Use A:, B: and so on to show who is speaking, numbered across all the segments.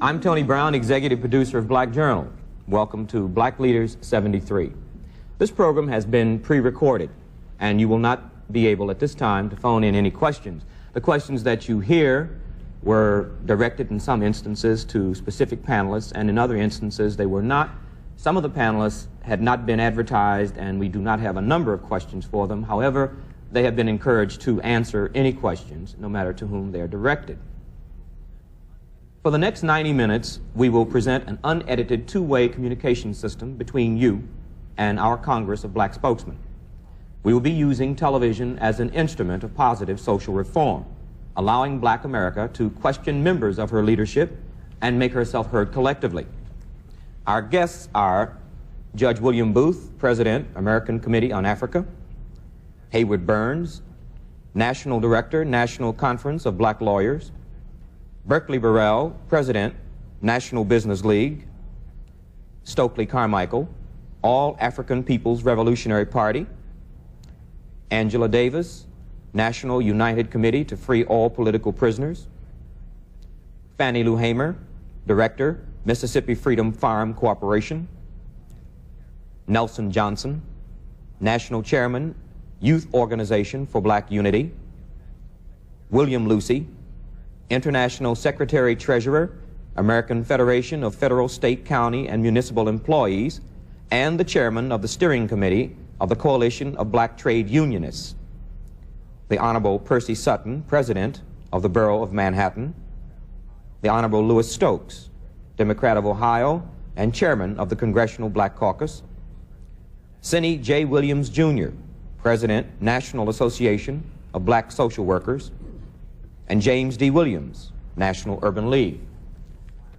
A: I'm Tony Brown, executive producer of Black Journal. Welcome to Black Leaders 73. This program has been pre-recorded, and you will not be able at this time to phone in any questions. The questions that you hear were directed in some instances to specific panelists, and in other instances they were not. Some of the panelists had not been advertised, and we do not have a number of questions for them. However, they have been encouraged to answer any questions, no matter to whom they are directed. For the next 90 minutes, we will present an unedited two-way communication system between you and our Congress of Black Spokesmen. We will be using television as an instrument of positive social reform, allowing Black America to question members of her leadership and make herself heard collectively. Our guests are Judge William Booth, President, American Committee on Africa; Hayward Burns, National Director, National Conference of Black Lawyers; Berkeley Burrell, President, National Business League; Stokely Carmichael, All African People's Revolutionary Party; Angela Davis, National United Committee to Free All Political Prisoners; Fannie Lou Hamer, Director, Mississippi Freedom Farm Corporation; Nelson Johnson, National Chairman, Youth Organization for Black Unity; William Lucy, International Secretary-Treasurer, American Federation of Federal, State, County, and Municipal Employees, and the Chairman of the Steering Committee of the Coalition of Black Trade Unionists; the Honorable Percy Sutton, President of the Borough of Manhattan; the Honorable Louis Stokes, Democrat of Ohio and Chairman of the Congressional Black Caucus; Sidney J. Williams, Jr., President, National Association of Black Social Workers; and James D. Williams, National Urban League.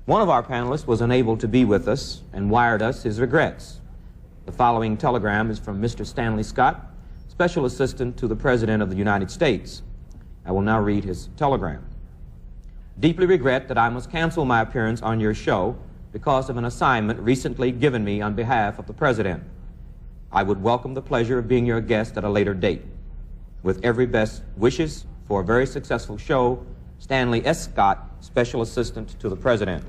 A: One of our panelists was unable to be with us and wired us his regrets. The following telegram is from Mr. Stanley Scott, Special Assistant to the President of the United States. I will now read his telegram. Deeply regret that I must cancel my appearance on your show because of an assignment recently given me on behalf of the President. I would welcome the pleasure of being your guest at a later date. With every best wishes for a very successful show, Stanley S. Scott, Special Assistant to the President.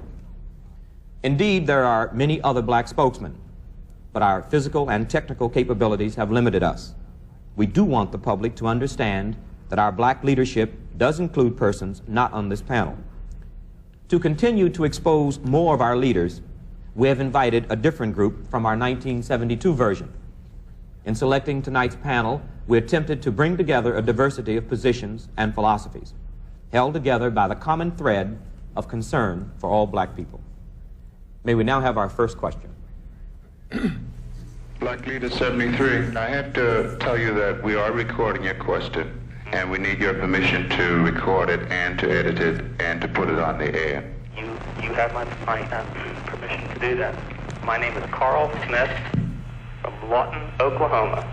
A: Indeed, there are many other black spokesmen, but our physical and technical capabilities have limited us. We do want the public to understand that our black leadership does include persons not on this panel. To continue to expose more of our leaders, we have invited a different group from our 1972 version. In selecting tonight's panel, we attempted to bring together a diversity of positions and philosophies, held together by the common thread of concern for all black people. May we now have our first question.
B: Black Leader 73, I have to tell you that we are recording your question, and we need your permission to record it and to edit it and to put it on the air.
C: You have my permission to do that. My name is Carl Smith from Lawton, Oklahoma.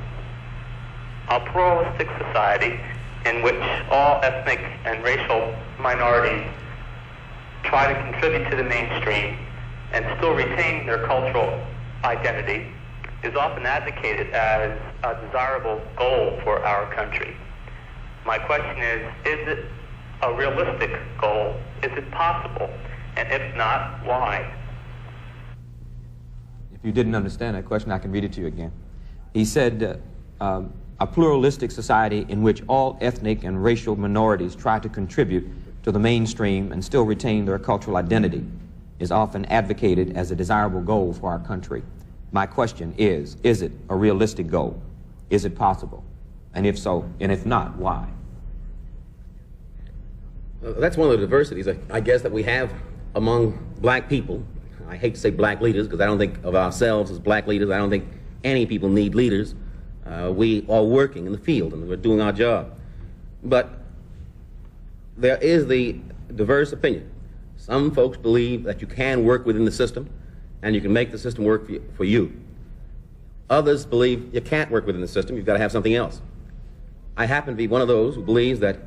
C: A pluralistic society in which all ethnic and racial minorities try to contribute to the mainstream and still retain their cultural identity is often advocated as a desirable goal for our country. My question is it a realistic goal? Is it possible? And if not, why?
A: If you didn't understand that question, I can read it to you again. He said, a pluralistic society in which all ethnic and racial minorities try to contribute to the mainstream and still retain their cultural identity is often advocated as a desirable goal for our country. My question is it a realistic goal? Is it possible? And if so, and if not, why?
D: That's one of the diversities, I guess, that we have among black people. I hate to say black leaders because I don't think of ourselves as black leaders. I don't think any people need leaders. We are working in the field and we're doing our job. But there is the diverse opinion. Some folks believe that you can work within the system and you can make the system work for you. Others believe you can't work within the system, you've got to have something else. I happen to be one of those who believes that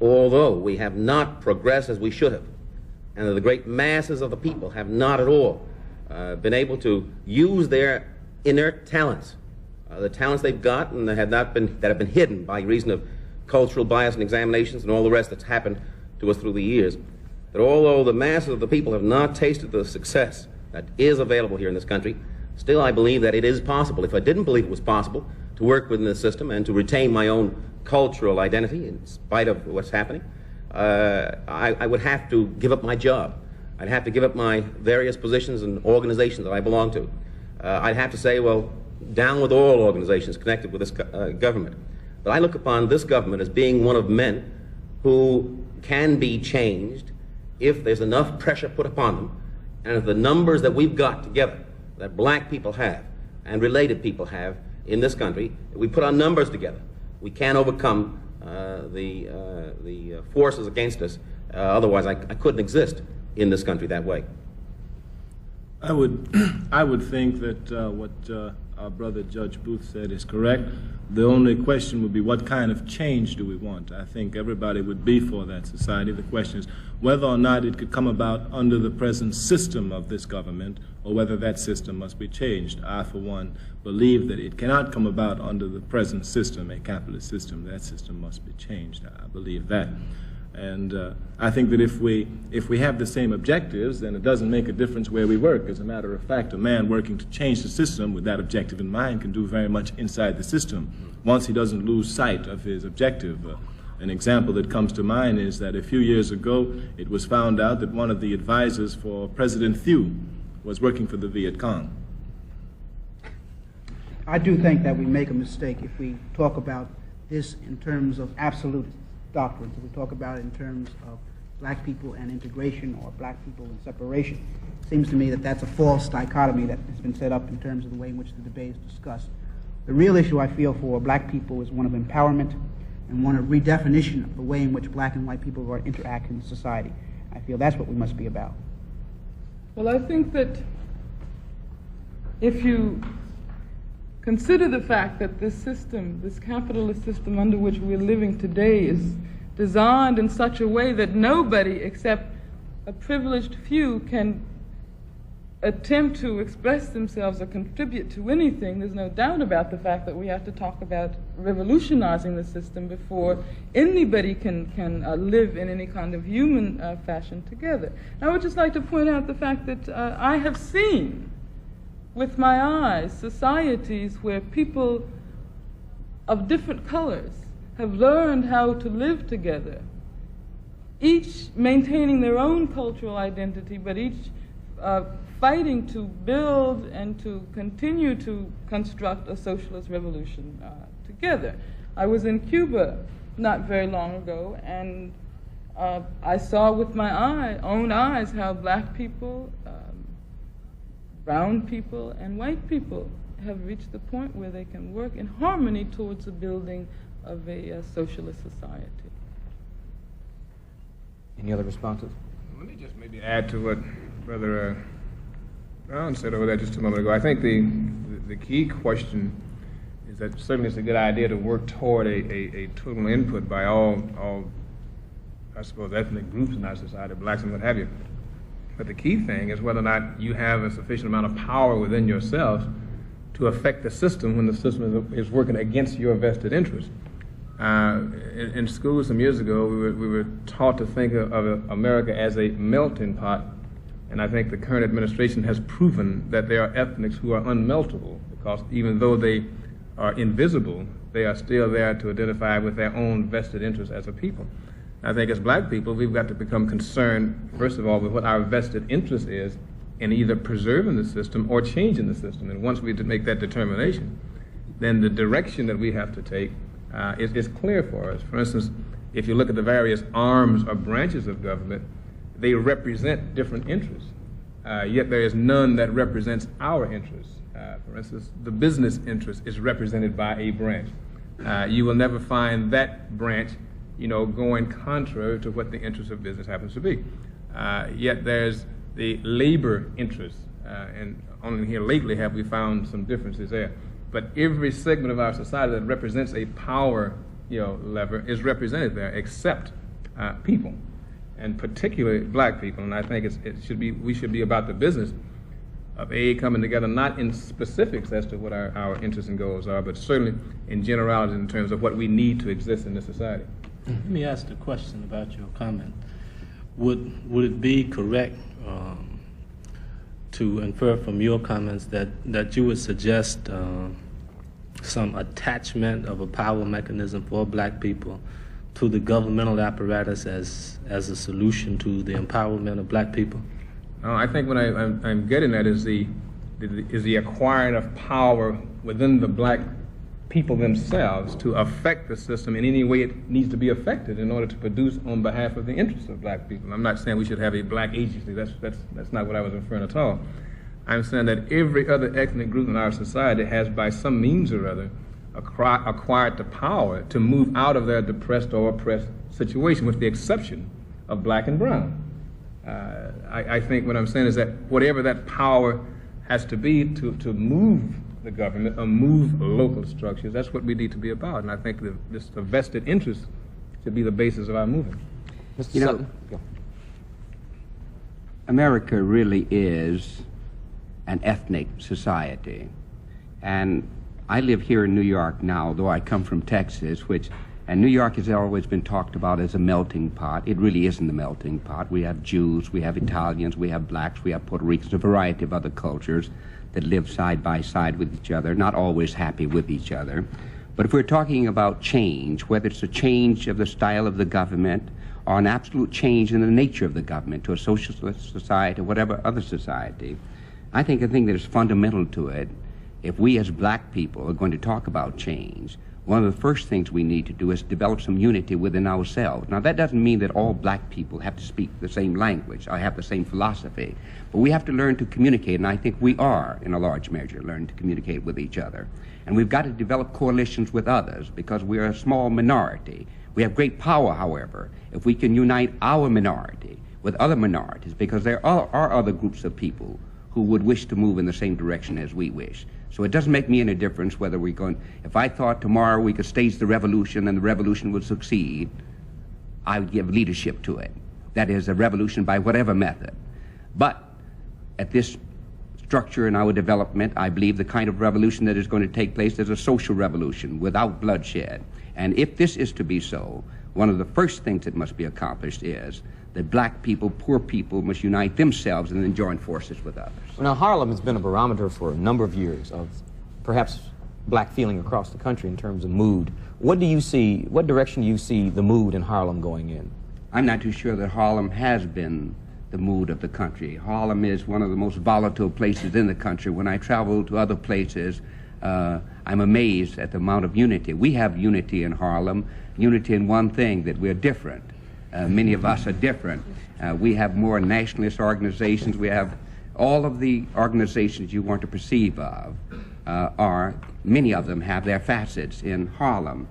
D: although we have not progressed as we should have, and that the great masses of the people have not at all been able to use their inert talents, the talents they've got and that have been hidden by reason of cultural bias and examinations and all the rest that's happened to us through the years, that although the masses of the people have not tasted the success that is available here in this country, still I believe that it is possible. If I didn't believe it was possible to work within the system and to retain my own cultural identity in spite of what's happening, I would have to give up my job. I'd have to give up my various positions and organizations that I belong to. I'd have to say, well, down with all organizations connected with this government. But I look upon this government as being one of men who can be changed if there's enough pressure put upon them, and if the numbers that we've got together, that black people have and related people have in this country, if we put our numbers together, we can overcome the forces against us. Otherwise, I couldn't exist in this country that way.
E: I would think that what our brother Judge Booth said is correct. The only question would be, what kind of change do we want? I think everybody would be for that society. The question is whether or not it could come about under the present system of this government, or whether that system must be changed. I, for one, believe that it cannot come about under the present system, a capitalist system. That system must be changed. I believe that. And I think that if we have the same objectives, then it doesn't make a difference where we work. As a matter of fact, a man working to change the system with that objective in mind can do very much inside the system, once he doesn't lose sight of his objective. An example that comes to mind is that a few years ago, it was found out that one of the advisors for President Thieu was working for the Viet Cong.
F: I do think that we make a mistake if we talk about this in terms of absolute doctrines. If we talk about it in terms of black people and integration, or black people and separation. It seems to me that that's a false dichotomy that has been set up in terms of the way in which the debate is discussed. The real issue I feel for black people is one of empowerment and one of redefinition of the way in which black and white people are interacting in society. I feel that's what we must be about.
G: Well, I think that if you consider the fact that this system, this capitalist system under which we're living today, is designed in such a way that nobody except a privileged few can attempt to express themselves or contribute to anything, there's no doubt about the fact that we have to talk about revolutionizing the system before anybody can live in any kind of human fashion together. I would just like to point out the fact that I have seen with my eyes societies where people of different colors have learned how to live together, each maintaining their own cultural identity, but each fighting to build and to continue to construct a socialist revolution together. I was in Cuba not very long ago, and I saw with my own eyes how black people, brown people, and white people have reached the point where they can work in harmony towards the building of a socialist society.
A: Any other responses?
H: Let me just maybe add to what Brother Brown said over there just a moment ago. I think the key question is that certainly it's a good idea to work toward a total input by all, I suppose, ethnic groups in our society, blacks and what have you. But the key thing is whether or not you have a sufficient amount of power within yourself to affect the system when the system is working against your vested interest. In school some years ago, we were taught to think of America as a melting pot, and I think the current administration has proven that there are ethnics who are unmeltable, because even though they are invisible, they are still there to identify with their own vested interests as a people. I think as black people, we've got to become concerned, first of all, with what our vested interest is in either preserving the system or changing the system. And once we make that determination, then the direction that we have to take is clear for us. For instance, if you look at the various arms or branches of government, they represent different interests, yet there is none that represents our interests. For instance, the business interest is represented by a branch. You will never find that branch going contrary to what the interest of business happens to be. Yet there's the labor interest, and only here lately have we found some differences there. But every segment of our society that represents a power lever is represented there, except people, and particularly black people. And I think we should be about the business of coming together, not in specifics as to what our interests and goals are, but certainly in generalities in terms of what we need to exist in this society.
I: Let me ask a question about your comment. Would it be correct to infer from your comments that you would suggest some attachment of a power mechanism for black people to the governmental apparatus as a solution to the empowerment of black people?
H: No, I think what I'm getting at is the acquiring of power within the black people themselves to affect the system in any way it needs to be affected in order to produce on behalf of the interests of black people. I'm not saying we should have a black agency. That's not what I was referring at all. I'm saying that every other ethnic group in our society has, by some means or other, acquired the power to move out of their depressed or oppressed situation, with the exception of black and brown. I think what I'm saying is that whatever that power has to be to move the government or move local structures, that's what we need to be about. And I think the vested interest should be the basis of our movement.
J: You know, America really is an ethnic society. And I live here in New York now, though I come from Texas, and New York has always been talked about as a melting pot. It really isn't a melting pot. We have Jews, we have Italians, we have blacks, we have Puerto Ricans, a variety of other cultures that live side by side with each other, not always happy with each other. But if we're talking about change, whether it's a change of the style of the government or an absolute change in the nature of the government to a socialist society or whatever other society, I think the thing that is fundamental to it, if we as black people are going to talk about change, one of the first things we need to do is develop some unity within ourselves. Now, that doesn't mean that all black people have to speak the same language or have the same philosophy, but we have to learn to communicate, and I think we are, in a large measure, learning to communicate with each other. And we've got to develop coalitions with others because we're a small minority. We have great power, however, if we can unite our minority with other minorities, because there are other groups of people who would wish to move in the same direction as we wish. So it doesn't make me any difference whether we're going, if I thought tomorrow we could stage the revolution and the revolution would succeed, I would give leadership to it. That is, a revolution by whatever method. But at this structure in our development, I believe the kind of revolution that is going to take place is a social revolution without bloodshed. And if this is to be so, one of the first things that must be accomplished is that black people, poor people, must unite themselves and then join forces with others.
A: Well, now, Harlem has been a barometer for a number of years of perhaps black feeling across the country in terms of mood. What direction do you see the mood in Harlem going in?
J: I'm not too sure that Harlem has been the mood of the country. Harlem is one of the most volatile places in the country. When I travel to other places, I'm amazed at the amount of unity. We have unity in Harlem, unity in one thing, that we're different. Many of us are different. We have more nationalist organizations. We have all of the organizations you want to perceive of many of them have their facets in Harlem.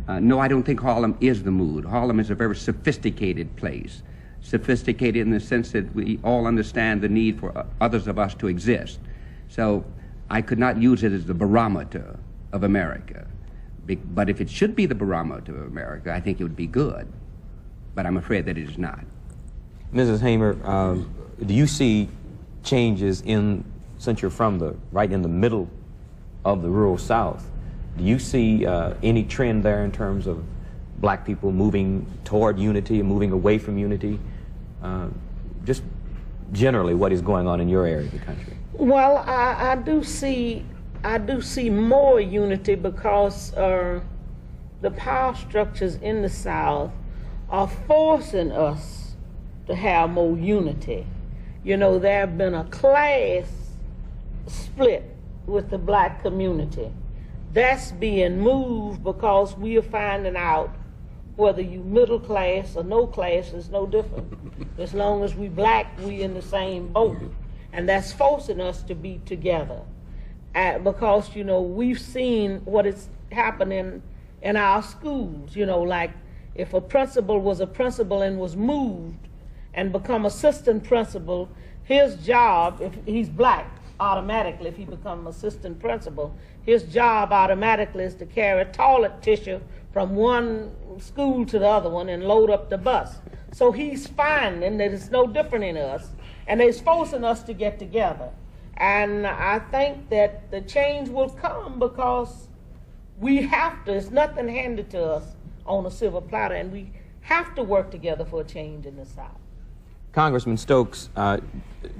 J: No, I don't think Harlem is the mood. Harlem is a very sophisticated place. Sophisticated in the sense that we all understand the need for others of us to exist. So I could not use it as the barometer of America. But if it should be the barometer of America, I think it would be good. But I'm afraid that it is not.
A: Mrs. Hamer, do you see changes since you're from right in the middle of the rural South, do you see any trend there in terms of black people moving toward unity and moving away from unity? Just generally, what is going on in your area of the country?
K: Well, I do see more unity because the power structures in the South are forcing us to have more unity. You know, there have been a class split with the black community. That's being moved because we are finding out whether you middle class or no class is no different. As long as we black, we in the same boat. And that's forcing us to be together. Because, you know, we've seen what is happening in our schools. You know, like if a principal was a principal and was moved and become assistant principal, his job, if he's black, automatically, if he becomes assistant principal, his job automatically is to carry toilet tissue from one school to the other one and load up the bus. So he's finding that it's no different in us, and it's forcing us to get together. And I think that the change will come because we have to. It's nothing handed to us on a silver platter, and we have to work together for a change in the South.
A: Congressman Stokes,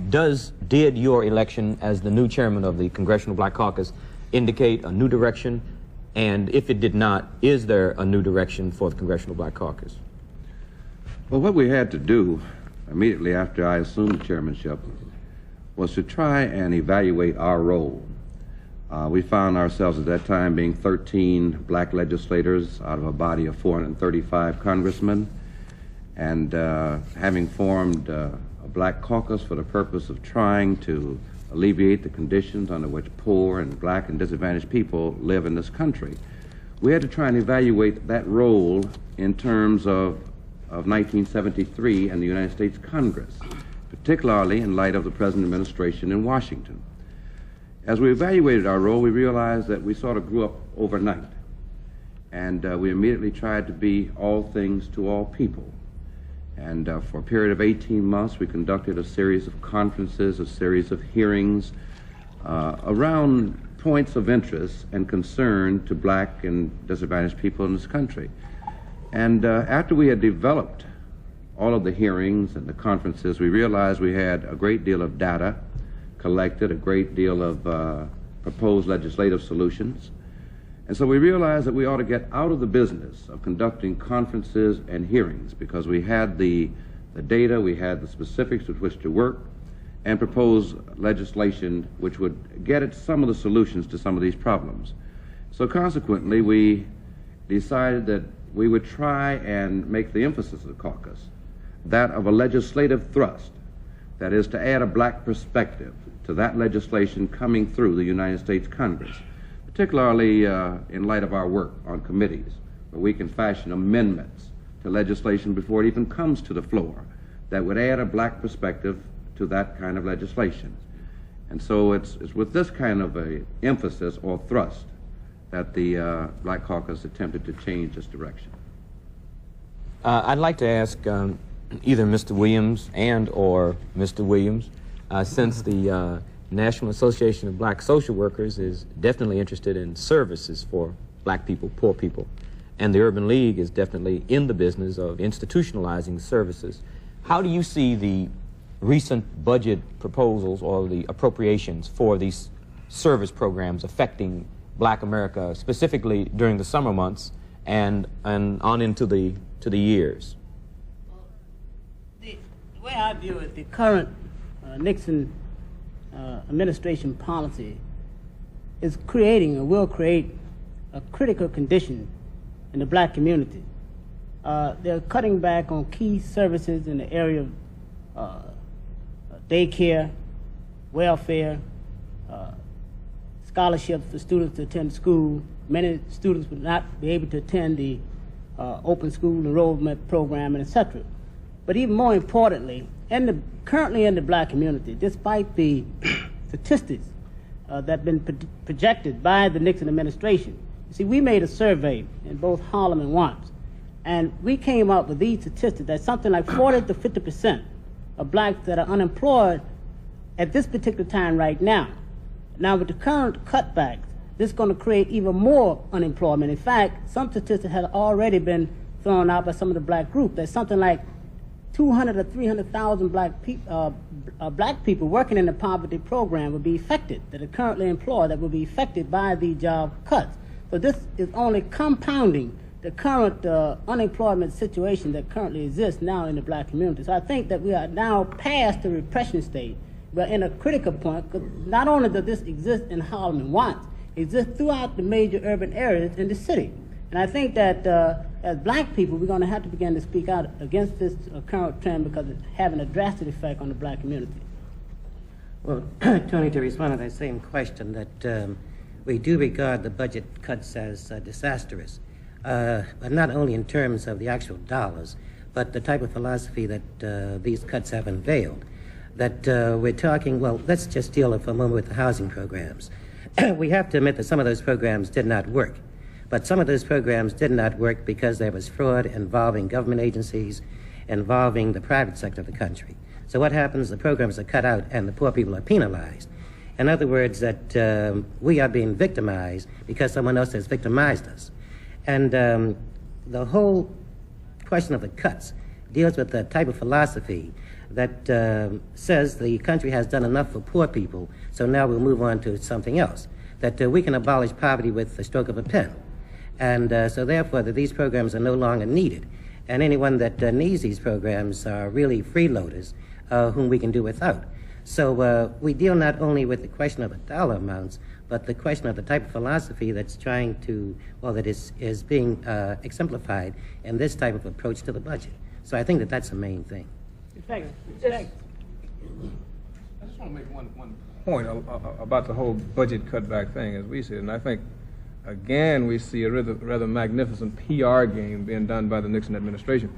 A: did your election as the new chairman of the Congressional Black Caucus indicate a new direction? And if it did not, is there a new direction for the Congressional Black Caucus?
L: Well, what we had to do immediately after I assumed the chairmanship was to try and evaluate our role. We found ourselves at that time being 13 black legislators out of a body of 435 congressmen, and having formed a black caucus for the purpose of trying to alleviate the conditions under which poor and black and disadvantaged people live in this country. We had to try and evaluate that role in terms of 1973 and the United States Congress, particularly in light of the present administration in Washington. As we evaluated our role, we realized that we sort of grew up overnight, and we immediately tried to be all things to all people. And for a period of 18 months, we conducted a series of conferences, a series of hearings around points of interest and concern to black and disadvantaged people in this country. And after we had developed all of the hearings and the conferences, we realized we had a great deal of data collected, a great deal of proposed legislative solutions. And so we realized that we ought to get out of the business of conducting conferences and hearings, because we had the data, we had the specifics with which to work, and propose legislation which would get at some of the solutions to some of these problems. So consequently, we decided that we would try and make the emphasis of the caucus that of a legislative thrust, that is, to add a black perspective to that legislation coming through the United States Congress, particularly in light of our work on committees, where we can fashion amendments to legislation before it even comes to the floor that would add a black perspective to that kind of legislation. And so it's with this kind of a emphasis or thrust that the Black Caucus attempted to change its direction.
A: I'd like to ask either Mr. Williams and or Mr. Williams, since the National Association of Black Social Workers is definitely interested in services for black people, poor people, and the Urban League is definitely in the business of institutionalizing services. How do you see the recent budget proposals or the appropriations for these service programs affecting black America, specifically during the summer months and on into the years?
M: The way I view it, the current Nixon administration policy is creating or will create a critical condition in the black community. They're cutting back on key services in the area of daycare, welfare, scholarships for students to attend school. Many students would not be able to attend the open school enrollment program, and etc. But even more importantly, currently in the black community, despite the statistics that have been projected by the Nixon administration, you see, we made a survey in both Harlem and Watts, and we came up with these statistics that something like 40 to 50% of blacks that are unemployed at this particular time right now. Now, with the current cutbacks, this is going to create even more unemployment. In fact, some statistics have already been thrown out by some of the black groups. There's something like 200 or 300,000 black people working in the poverty program will be affected, that are currently employed, that will be affected by the job cuts. So this is only compounding the current unemployment situation that currently exists now in the black community. So I think that we are now past the repression stage. We're in a critical point, because not only does this exist in Harlem and Watts, it exists throughout the major urban areas in the city. And I think that as black people, we're going to have to begin to speak out against this current trend, because it's having a drastic effect on the black community.
N: Well, Tony, to respond to that same question, that we do regard the budget cuts as disastrous, but not only in terms of the actual dollars, but the type of philosophy that these cuts have unveiled. that we're talking, well, let's just deal for a moment with the housing programs. We have to admit that some of those programs did not work. But some of those programs did not work because there was fraud involving government agencies, involving the private sector of the country. So what happens? The programs are cut out and the poor people are penalized. In other words, that we are being victimized because someone else has victimized us. And the whole question of the cuts deals with the type of philosophy that says the country has done enough for poor people, so now we'll move on to something else, that we can abolish poverty with the stroke of a pen. And so therefore that these programs are no longer needed. And anyone that needs these programs are really freeloaders whom we can do without. So we deal not only with the question of the dollar amounts, but the question of the type of philosophy that's trying to, well, that is being exemplified in this type of approach to the budget. So I think that that's the main thing.
H: I just want to make one point about the whole budget cutback thing, as we see it. And I think, again, we see a rather magnificent PR game being done by the Nixon administration,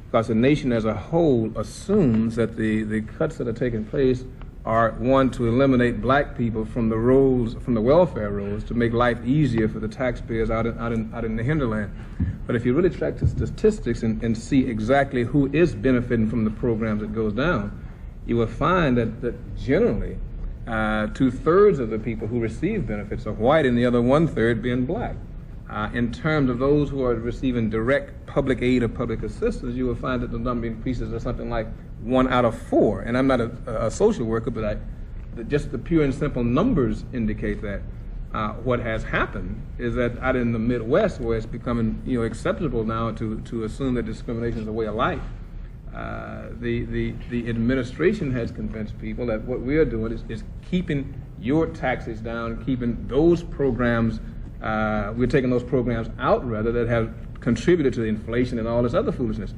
H: because the nation as a whole assumes that the cuts that are taking place are, one, to eliminate black people from the rolls, from the welfare rolls, to make life easier for the taxpayers out in the hinterland. But if you really track the statistics and see exactly who is benefiting from the programs that goes down, you will find that generally 2/3 of the people who receive benefits are white and the other 1/3 being black. In terms of those who are receiving direct public aid or public assistance, you will find that the number increases to something like 1 out of 4. And I'm not a social worker, but just the pure and simple numbers indicate that. What has happened is that out in the Midwest, where it's becoming acceptable now to assume that discrimination is a way of life, the administration has convinced people that what we are doing is keeping your taxes down, keeping those programs. We're taking those programs out, rather, that have contributed to the inflation and all this other foolishness.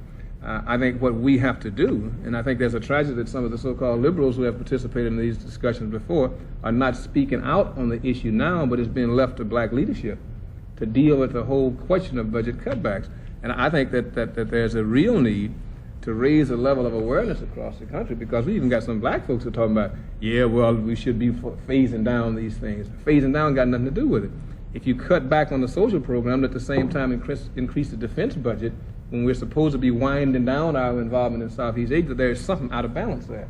H: I think what we have to do, and I think there's a tragedy that some of the so-called liberals who have participated in these discussions before are not speaking out on the issue now, but it's being left to black leadership to deal with the whole question of budget cutbacks. And I think that there's a real need to raise the level of awareness across the country, because we even got some black folks who are talking about, yeah, well, we should be phasing down these things. Phasing down got nothing to do with it. If you cut back on the social program, at the same time increase the defense budget, when we're supposed to be winding down our involvement in Southeast Asia, there's something out of balance there.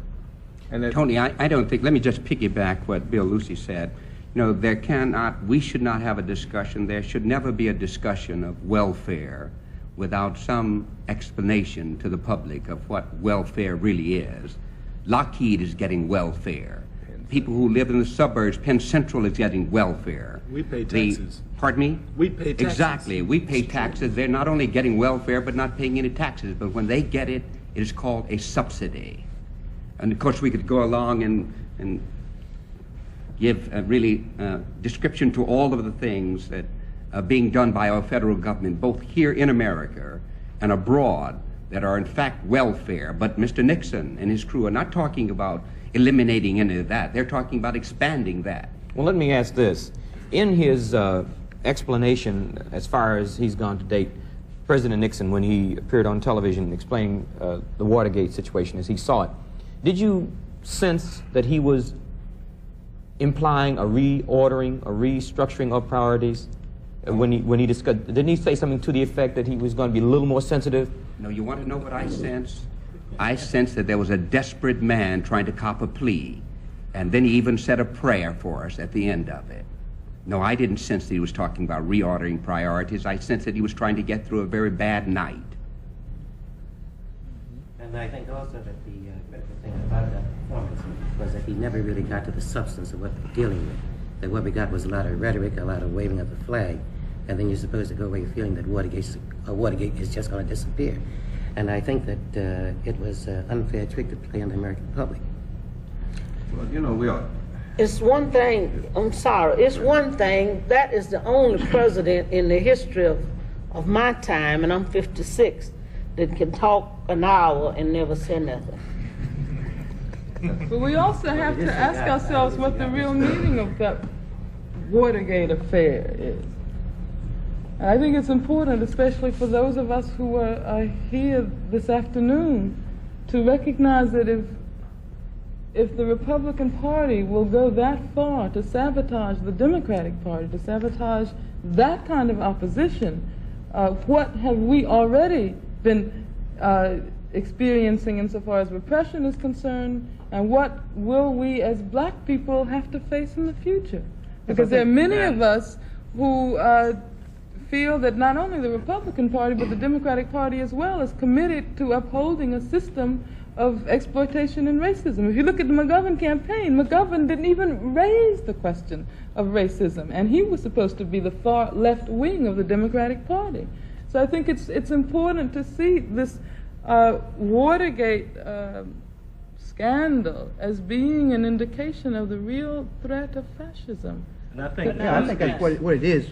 H: And
J: Tony, I don't think, let me just piggyback what Bill Lucy said. We should not have a discussion, there should never be a discussion of welfare without some explanation to the public of what welfare really is. Lockheed is getting welfare. People who live in the suburbs, Penn Central is getting welfare.
E: We pay taxes.
J: Pardon me?
E: We pay taxes.
J: Exactly. We pay taxes. They're not only getting welfare, but not paying any taxes. But when they get it, it is called a subsidy. And of course, we could go along and give a really description to all of the things that are being done by our federal government, both here in America and abroad, that are in fact welfare. But Mr. Nixon and his crew are not talking about eliminating any of that. They're talking about expanding that.
A: Well, let me ask this. In his explanation, as far as he's gone to date, President Nixon, when he appeared on television explaining the Watergate situation as he saw it, did you sense that he was implying a reordering, a restructuring of priorities? When he discussed, didn't he say something to the effect that he was going to be a little more sensitive?
J: No, you want to know what I sensed? I sensed that there was a desperate man trying to cop a plea, and then he even said a prayer for us at the end of it. No, I didn't sense that he was talking about reordering priorities. I sensed that he was trying to get through a very bad night.
N: And I think also that the critical thing about that performance was that he never really got to the substance of what they're dealing with. That what we got was a lot of rhetoric, a lot of waving of the flag, and then you're supposed to go away feeling that Watergate is just going to disappear. And I think that it was an unfair trick to play on the American public.
L: Well, we are.
K: It's one thing, I'm sorry, it's one thing, that is the only president in the history of my time, and I'm 56, that can talk an hour and never say nothing.
G: But we also have to ask ourselves what the real meaning of that Watergate affair is. I think it's important, especially for those of us who are here this afternoon, to recognize that if if the Republican Party will go that far to sabotage the Democratic Party, to sabotage that kind of opposition, what have we already been experiencing insofar as repression is concerned, and what will we as black people have to face in the future? Because there are many of us who feel that not only the Republican Party, but the Democratic Party as well is committed to upholding a system of exploitation and racism. If you look at the McGovern campaign, McGovern didn't even raise the question of racism, and he was supposed to be the far left wing of the Democratic Party. So I think it's important to see this Watergate scandal as being an indication of the real threat of fascism.
F: And I think that's what it is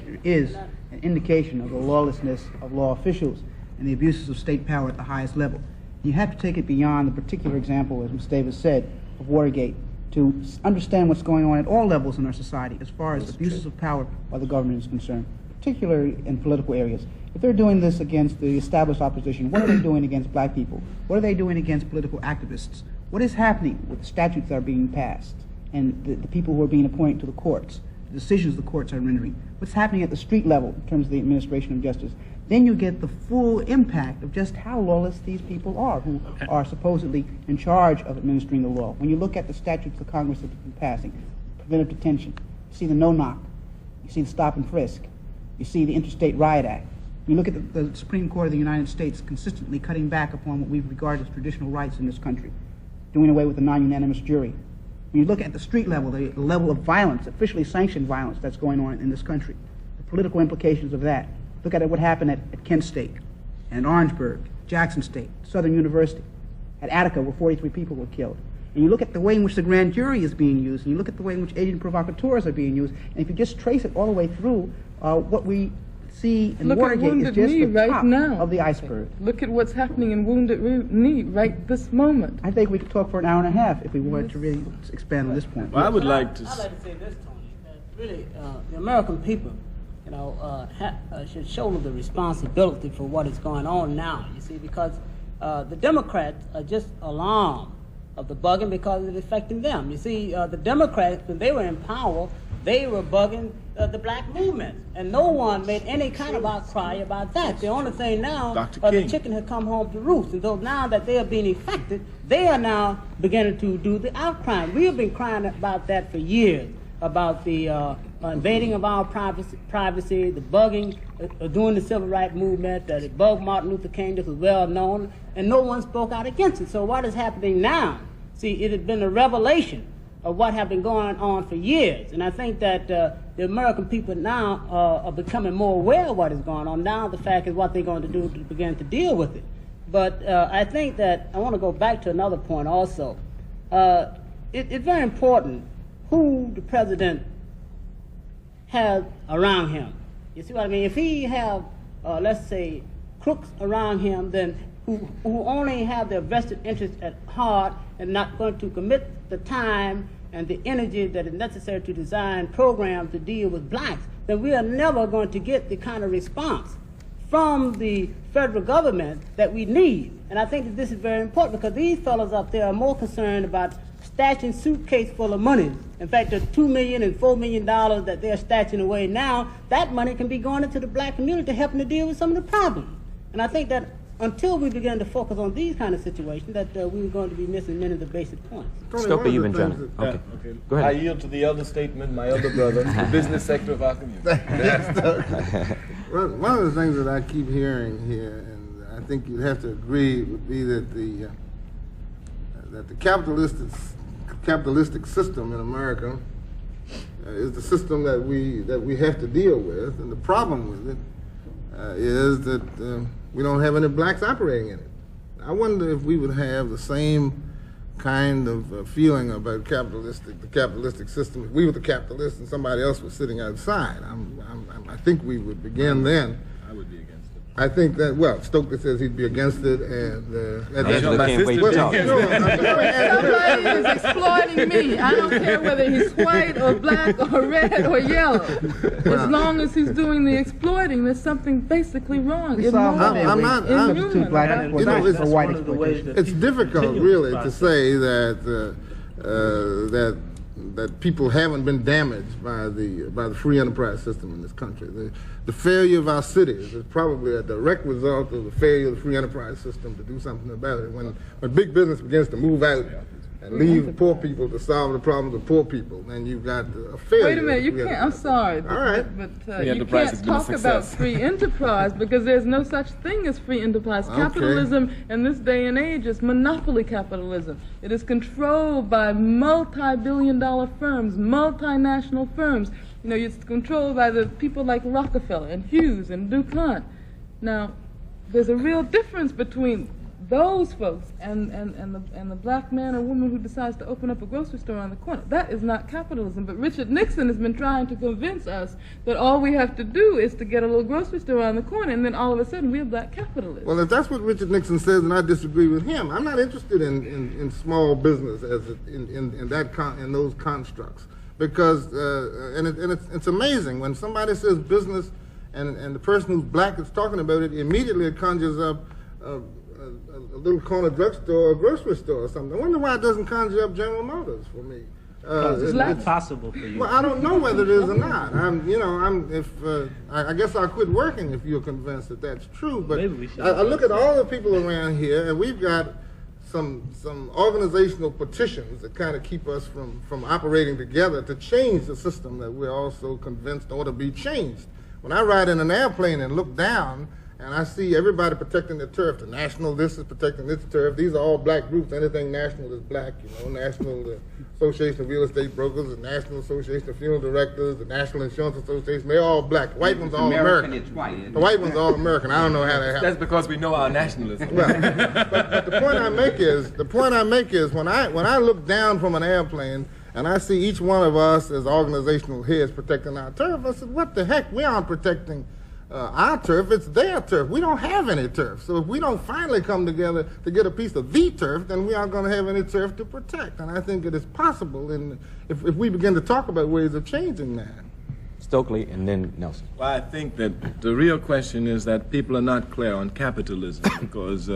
F: an indication of the lawlessness of law officials and the abuses of state power at the highest level. You have to take it beyond the particular example, as Ms. Davis said, of Watergate, to understand what's going on at all levels in our society as far as abuses of power by the government is concerned, particularly in political areas. If they're doing this against the established opposition, what are they doing against black people? What are they doing against political activists? What is happening with the statutes that are being passed and the people who are being appointed to the courts, the decisions the courts are rendering? What's happening at the street level in terms of the administration of justice? Then you get the full impact of just how lawless these people are, who are supposedly in charge of administering the law. When you look at the statutes the Congress has been passing, preventive detention, you see the no-knock, you see the stop and frisk, you see the Interstate Riot Act. You look at the Supreme Court of the United States consistently cutting back upon what we regard as traditional rights in this country, doing away with the non-unanimous jury. When you look at the street level, the level of violence, officially sanctioned violence that's going on in this country, the political implications of that. Look at what happened at Kent State, and Orangeburg, Jackson State, Southern University, at Attica, where 43 people were killed. And you look at the way in which the grand jury is being used, and you look at the way in which agent provocateurs are being used, and if you just trace it all the way through, what we see in Watergate is just the top of the iceberg.
G: Look at what's happening in Wounded Knee right this moment.
F: I think we could talk for an hour and a half if we wanted to really expand on this point.
E: Well, I would like to...
M: I'd like to say this, Tony, that really the American people, should shoulder the responsibility for what is going on now, you see, because the Democrats are just alarmed of the bugging because it's affecting them. You see, the Democrats, when they were in power, they were bugging the black movement, and no one made any kind of outcry about that. The only thing now, the chicken had come home to roost, and though now that they are being affected, they are now beginning to do the outcry. We have been crying about that for years, about the invading of our privacy, the bugging during the civil rights movement, that it bugged Martin Luther King. This was well known, and no one spoke out against it. So what is happening now? See, it has been a revelation of what have been going on for years, and I think that the American people now are becoming more aware of what is going on. Now the fact is what they're going to do to begin to deal with it. But I think that I want to go back to another point also. It's very important who the president has around him. You see what I mean? If he have, let's say, crooks around him, then who only have their vested interest at heart and not going to commit the time and the energy that is necessary to design programs to deal with blacks, then we are never going to get the kind of response from the federal government that we need. And I think that this is very important because these fellows up there are more concerned about stashing suitcase full of money. In fact, the $2 million and $4 million that they're stashing away now, that money can be going into the black community helping to deal with some of the problems. And I think that until we begin to focus on these kind of situations, that we're going to be missing many of the basic points.
A: Stoker, you've been trying to... Okay. Go ahead.
O: I yield to the elder statement, my elder brother, the business sector of our community.
P: Well, one of the things that I keep hearing here, and I think you'd have to agree, would be that the capitalistic system in America is the system that we have to deal with, and the problem with it is that we don't have any blacks operating in it. I wonder if we would have the same kind of feeling about the capitalistic system if we were the capitalists and somebody else was sitting outside. I think we would begin then. I would be against it. I think that, well, Stoker says he'd be against it, and
G: Somebody is exploiting me. I don't care whether he's white or black or red or yellow. As long as he's doing the exploiting, there's something basically wrong.
P: It's difficult really to say that that people haven't been damaged by the free enterprise system in this country. The failure of our cities is probably a direct result of the failure of the free enterprise system to do something about it. When big business begins to move out and leave the poor people to solve the problems of poor people, then you've got a failure.
G: Wait a minute, you can't, I'm sorry,
P: all right.
G: but you can't talk about free enterprise because there's no such thing as free enterprise.
P: Okay.
G: Capitalism in this day and age is monopoly capitalism. It is controlled by multi-billion-dollar firms, multinational firms. You know, it's controlled by the people like Rockefeller and Hughes and DuPont. Now, there's a real difference between those folks and the black man or woman who decides to open up a grocery store on the corner. That is not capitalism. But Richard Nixon has been trying to convince us that all we have to do is to get a little grocery store on the corner, and then all of a sudden we're black capitalists.
P: Well, if that's what Richard Nixon says, and I disagree with him, I'm not interested in small business as in those constructs, because it's amazing when somebody says business, and the person who's black is talking about it, immediately it conjures up a little corner drugstore or grocery store or something. I wonder why it doesn't conjure up General Motors for me.
I: It's not possible for you.
P: Well, I don't know whether it is or not. I guess I'll quit working if you're convinced that that's true. But I look at all the people around here, and we've got some organizational petitions that kind of keep us from operating together to change the system that we're also convinced ought to be changed. When I ride in an airplane and look down, and I see everybody protecting their turf. The National, this is protecting this turf. These are all black groups. Anything national is black, you know. National Association of Real Estate Brokers, the National Association of Funeral Directors, the National Insurance Association, they're all black. The white ones are all American.
J: It's white.
P: The white ones are all American. I don't know how that happens.
O: That's because we know our nationalism.
P: Well, but the point I make is when I look down from an airplane and I see each one of us as organizational heads protecting our turf, I said, what the heck? We aren't protecting our turf, it's their turf. We don't have any turf. So if we don't finally come together to get a piece of the turf, then we aren't going to have any turf to protect. And I think it is possible if we begin to talk about ways of changing that.
A: Stokely and then Nelson.
E: Well, I think that the real question is that people are not clear on capitalism because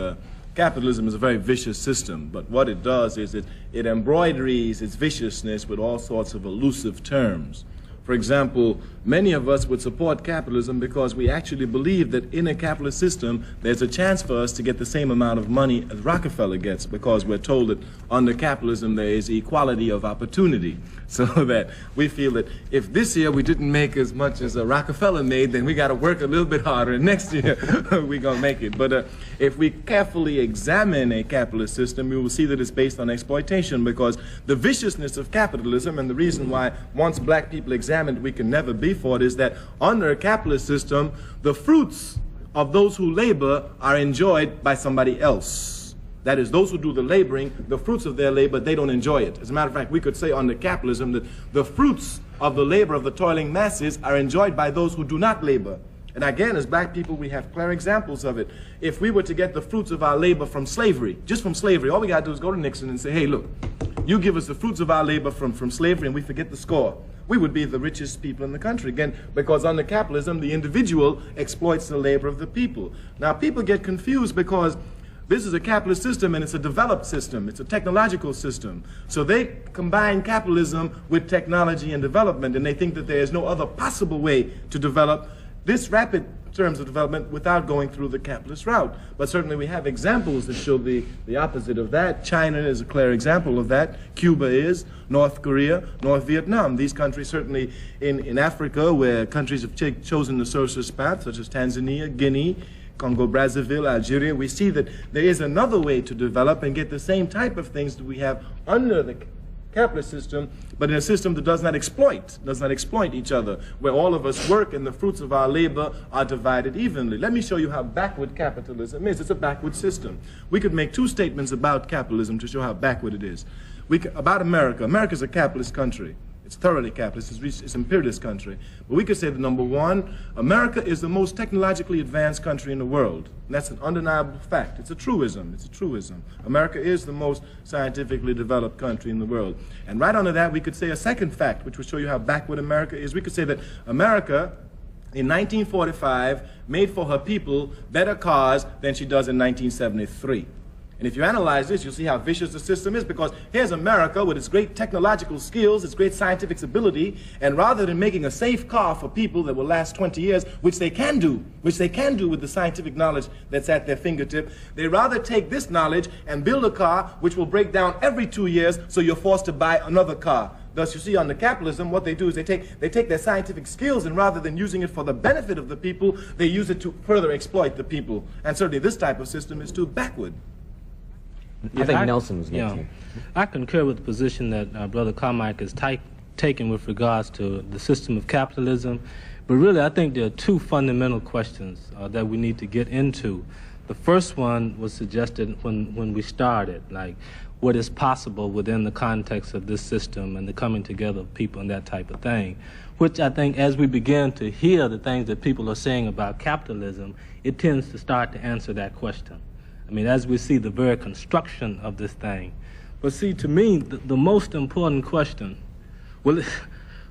E: capitalism is a very vicious system, but what it does is it embroideries its viciousness with all sorts of elusive terms. For example, many of us would support capitalism because we actually believe that in a capitalist system, there's a chance for us to get the same amount of money as Rockefeller gets, because we're told that under capitalism there is equality of opportunity. So that we feel that if this year we didn't make as much as Rockefeller made, then we got to work a little bit harder, and next year we're going to make it. But if we carefully examine a capitalist system, we will see that it's based on exploitation, because the viciousness of capitalism, and the reason why once black people examine we can never be for it, is that under a capitalist system, the fruits of those who labor are enjoyed by somebody else. That is, those who do the laboring, the fruits of their labor, they don't enjoy it. As a matter of fact, we could say under capitalism that the fruits of the labor of the toiling masses are enjoyed by those who do not labor. And again, as black people, we have clear examples of it. If we were to get the fruits of our labor from slavery, just from slavery, all we got to do is go to Nixon and say, hey, look, you give us the fruits of our labor from slavery and we forget the score. We would be the richest people in the country, again, because under capitalism, the individual exploits the labor of the people. Now, people get confused because this is a capitalist system and it's a developed system. It's a technological system. So they combine capitalism with technology and development, and they think that there is no other possible way to develop this rapid terms of development without going through the capitalist route. But certainly we have examples that show the opposite of that. China is a clear example of that. Cuba is, North Korea, North Vietnam. These countries certainly in Africa, where countries have chosen the socialist path, such as Tanzania, Guinea, Congo, Brazzaville, Algeria, we see that there is another way to develop and get the same type of things that we have under the capitalist system, but in a system that does not exploit each other, where all of us work and the fruits of our labor are divided evenly. Let me show you how backward capitalism is. It's a backward system. We could make two statements about capitalism to show how backward it is. About America. America's a capitalist country. It's thoroughly capitalist. It's an imperialist country. But we could say that, number one, America is the most technologically advanced country in the world. And that's an undeniable fact. It's a truism. It's a truism. America is the most scientifically developed country in the world. And right under that, we could say a second fact, which will show you how backward America is. We could say that America, in 1945, made for her people better cars than she does in 1973. And if you analyze this, you'll see how vicious the system is, because here's America with its great technological skills, its great scientific ability, and rather than making a safe car for people that will last 20 years, which they can do with the scientific knowledge that's at their fingertip, they rather take this knowledge and build a car which will break down every 2 years, so you're forced to buy another car. Thus, you see, under capitalism, what they do is they take their scientific skills, and rather than using it for the benefit of the people, they use it to further exploit the people. And certainly this type of system is too backward.
A: I think Nelson was next.
I: I concur with the position that Brother Carmichael has taken with regards to the system of capitalism. But really, I think there are two fundamental questions that we need to get into. The first one was suggested when we started, like what is possible within the context of this system and the coming together of people and that type of thing, which I think as we begin to hear the things that people are saying about capitalism, it tends to start to answer that question. I mean, as we see the very construction of this thing. But see, to me, the most important question, well,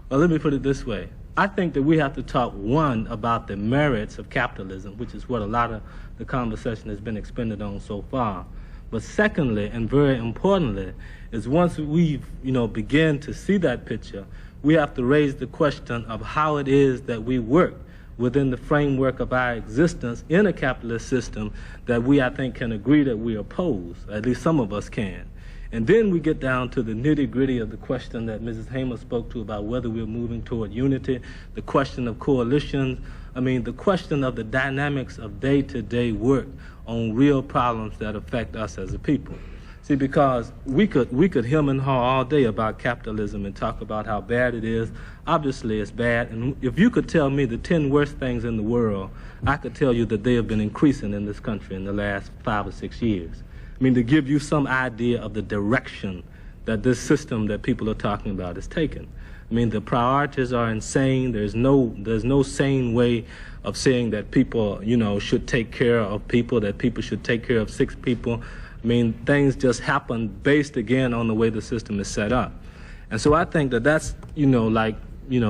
I: let me put it this way. I think that we have to talk, one, about the merits of capitalism, which is what a lot of the conversation has been expended on so far. But secondly, and very importantly, is once we begin to see that picture, we have to raise the question of how it is that we work within the framework of our existence in a capitalist system that we, I think, can agree that we oppose, at least some of us can. And then we get down to the nitty-gritty of the question that Mrs. Hamer spoke to about whether we're moving toward unity, the question of coalitions, I mean, the question of the dynamics of day-to-day work on real problems that affect us as a people. See, because we could hem and haw all day about capitalism and talk about how bad it is. Obviously, it's bad. And if you could tell me the 10 worst things in the world, I could tell you that they have been increasing in this country in the last 5 or 6 years. I mean, to give you some idea of the direction that this system that people are talking about is taking. I mean, the priorities are insane. There's no sane way of saying that people, should take care of people, that people should take care of 6 people. I mean, things just happen based, again, on the way the system is set up. And so I think that that's,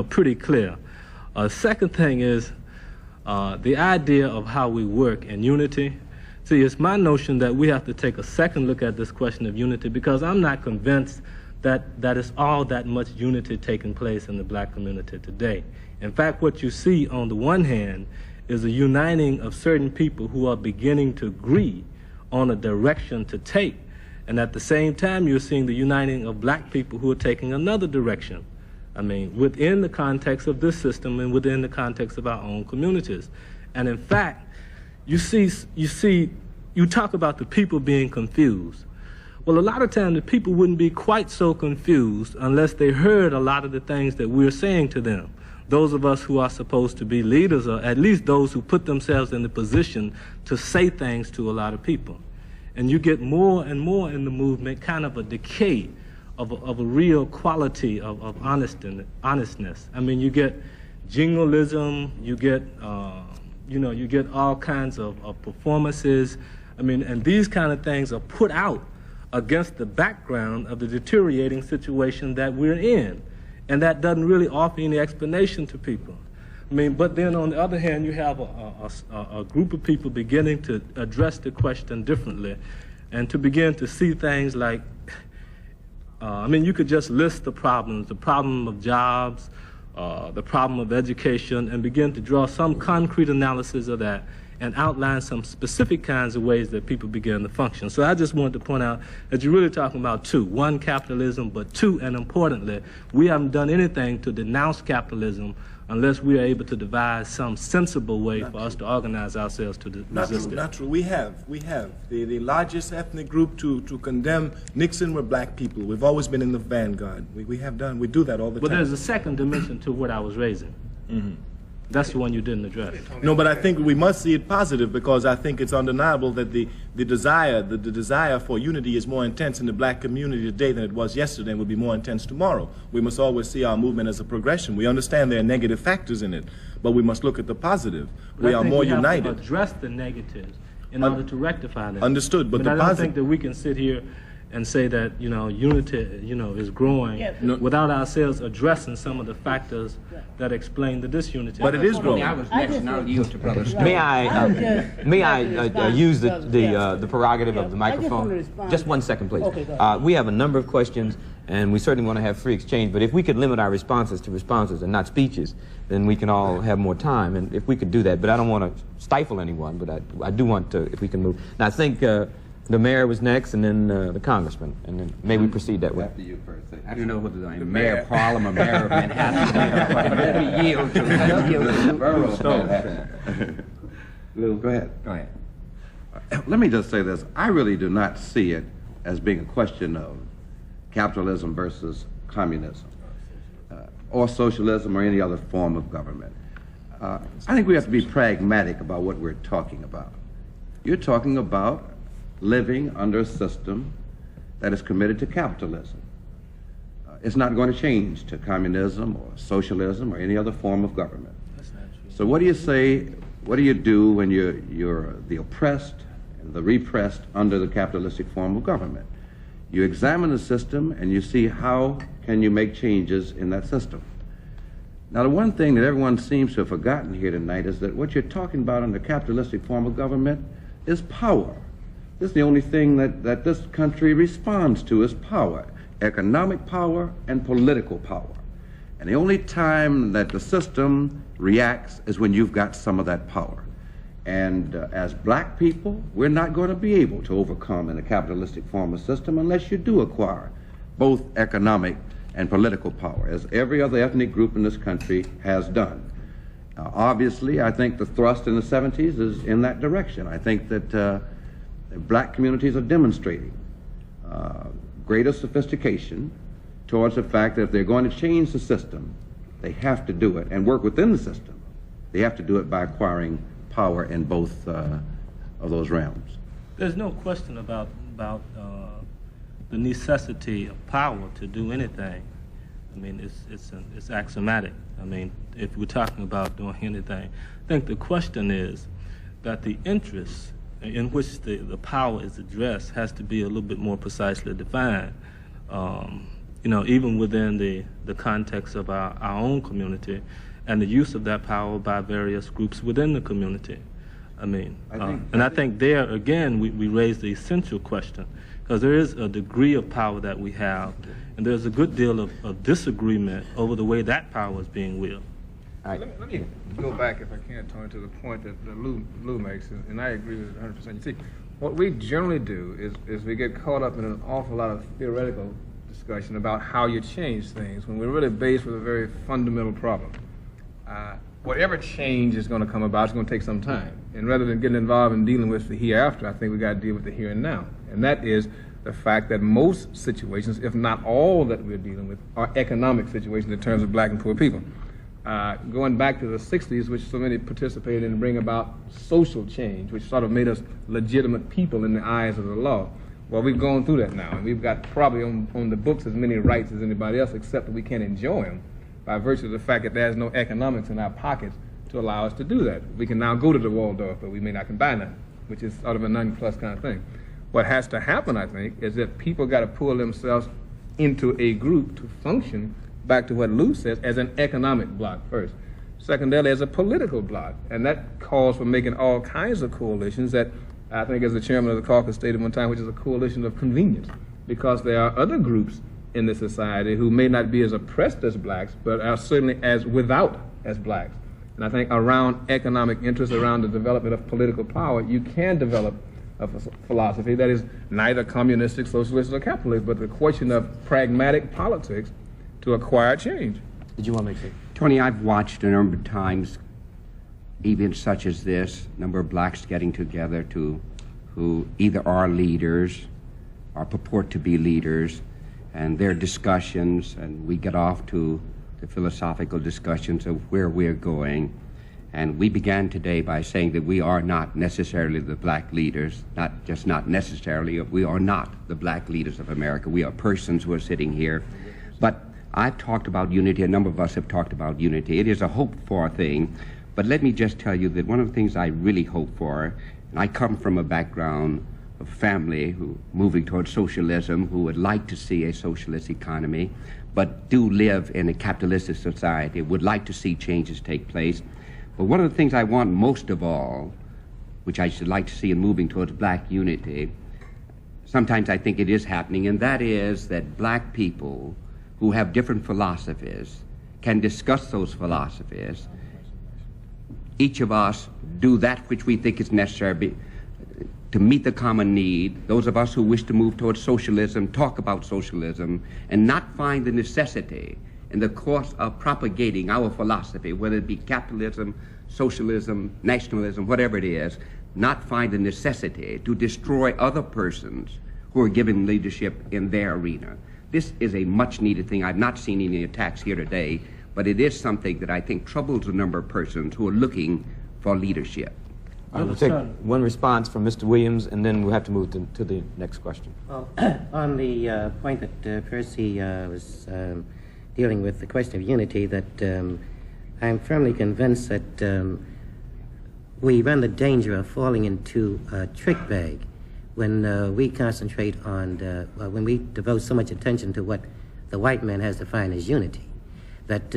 I: pretty clear. Second thing is the idea of how we work in unity. See, it's my notion that we have to take a second look at this question of unity, because I'm not convinced that it's all that much unity taking place in the black community today. In fact, what you see on the one hand is a uniting of certain people who are beginning to agree on a direction to take, and at the same time you're seeing the uniting of black people who are taking another direction. I mean, within the context of this system and within the context of our own communities. And in fact, you talk about the people being confused. Well, a lot of times the people wouldn't be quite so confused unless they heard a lot of the things that we're saying to them. Those of us who are supposed to be leaders, or at least those who put themselves in the position to say things to a lot of people. And you get more and more in the movement kind of a decay of a real quality of honestness. I mean, you get jingoism, you get you get all kinds of performances. I mean, and these kind of things are put out against the background of the deteriorating situation that we're in. And that doesn't really offer any explanation to people. I mean, but then on the other hand, you have a group of people beginning to address the question differently and to begin to see things like, you could just list the problems, the problem of jobs, the problem of education, and begin to draw some concrete analysis of that and outline some specific kinds of ways that people begin to function. So I just wanted to point out that you're really talking about 2. 1, capitalism, but 2, and importantly, we haven't done anything to denounce capitalism unless we are able to devise some sensible way for us to organize ourselves to resist it.
E: Not true. We have. The largest ethnic group to condemn Nixon were black people. We've always been in the vanguard. We do that all the time.
I: But there's a second dimension to what I was raising. Mm-hmm. That's the one you didn't address.
E: No, but I think we must see it positive, because I think it's undeniable that the desire for unity is more intense in the black community today than it was yesterday, and will be more intense tomorrow. We must always see our movement as a progression. We understand there are negative factors in it, but we must look at the positive. We are more united.
I: I think we have to address the negatives in order to rectify them.
E: Understood, but
I: I don't think that we can sit here and say that, unity, is growing without ourselves addressing some of the factors that explain the disunity.
E: But it is growing.
J: I was next, and I'll yield to Brother Stone.
A: May I use the prerogative of the microphone? Just 1 second, please.
M: Okay,
A: we have a number of questions, and we certainly want to have free exchange, but if we could limit our responses to responses and not speeches, then we can all have more time, and if we could do that. But I don't want to stifle anyone, but I do want to, if we can move. Now, I think the mayor was next, and then the congressman, and then may we proceed that way.
J: After you first. I don't know whether I'm mayor of Harlem or mayor of Manhattan, but let me yield to the borough.
L: Lou, go ahead.
J: Go ahead.
L: Let me just say this. I really do not see it as being a question of capitalism versus communism, or socialism or any other form of government. I think we have to be pragmatic about what we're talking about. You're talking about living under a system that is committed to capitalism. It's not going to change to communism or socialism or any other form of government. So what do you say, what do you do when you're the oppressed and the repressed under the capitalistic form of government? You examine the system and you see how can you make changes in that system. Now, the one thing that everyone seems to have forgotten here tonight is that what you're talking about in the capitalistic form of government is power. This is the only thing that this country responds to is power, economic power and political power. And the only time that the system reacts is when you've got some of that power. And as black people, we're not going to be able to overcome in a capitalistic form of system unless you do acquire both economic and political power, as every other ethnic group in this country has done. Obviously, I think the thrust in the 70s is in that direction. I think that black communities are demonstrating greater sophistication towards the fact that if they're going to change the system, they have to do it and work within the system. They have to do it by acquiring power in both of those realms.
I: There's no question about the necessity of power to do anything. I mean, it's axiomatic. I mean, if we're talking about doing anything, I think the question is that the interest in which the power is addressed has to be a little bit more precisely defined. Even within the context of our own community and the use of that power by various groups within the community. I think there, again, we raise the essential question, because there is a degree of power that we have, and there's a good deal of disagreement over the way that power is being wielded.
H: Let me go back, if I can, Tony, to the point that Lou makes, and I agree with it 100%. You see, what we generally do is we get caught up in an awful lot of theoretical discussion about how you change things when we're really faced with a very fundamental problem. Whatever change is going to come about, it's going to take some time. And rather than getting involved in dealing with the hereafter, I think we got to deal with the here and now. And that is the fact that most situations, if not all that we're dealing with, are economic situations in terms of black and poor people. Going back to the 60s, which so many participated in, bring about social change, which sort of made us legitimate people in the eyes of the law. Well, we've gone through that now, and we've got probably on the books as many rights as anybody else, except that we can't enjoy them by virtue of the fact that there's no economics in our pockets to allow us to do that. We can now go to the Waldorf, but we may not can buy nothing, which is sort of a none-plus kind of thing. What has to happen, I think, is that people got to pull themselves into a group to function, back to what Lou says, as an economic bloc first. Secondarily, as a political bloc. And that calls for making all kinds of coalitions that I think, as the chairman of the caucus stated one time, which is a coalition of convenience. Because there are other groups in the society who may not be as oppressed as blacks, but are certainly as without as blacks. And I think around economic interests, around the development of political power, you can develop a philosophy that is neither communistic, socialist, or capitalist, but the question of pragmatic politics to acquire change.
A: Did you want to make it?
J: Tony, I've watched a number of times events such as this, a number of blacks getting together who either are leaders or purport to be leaders, and their discussions, and we get off to the philosophical discussions of where we're going. And we began today by saying that we are not necessarily the black leaders, not necessarily, we are not the black leaders of America. We are persons who are sitting here. But I've talked about unity, a number of us have talked about unity. It is a hoped-for thing, but let me just tell you that one of the things I really hope for, and I come from a background of family who moving towards socialism, who would like to see a socialist economy, but do live in a capitalistic society, would like to see changes take place. But one of the things I want most of all, which I should like to see in moving towards black unity, sometimes I think it is happening, and that is that black people who have different philosophies can discuss those philosophies. Each of us do that which we think is necessary to meet the common need. Those of us who wish to move towards socialism talk about socialism and not find the necessity in the course of propagating our philosophy, whether it be capitalism, socialism, nationalism, whatever it is, not find the necessity to destroy other persons who are given leadership in their arena. This is a much needed thing. I've not seen any attacks here today, but it is something that I think troubles a number of persons who are looking for leadership.
A: We'll take one response from Mr. Williams, and then we'll have to move to the next question.
N: Well, on the point that Percy was dealing with, the question of unity, that I'm firmly convinced that we run the danger of falling into a trick bag when we concentrate on, when we devote so much attention to what the white man has defined as unity, that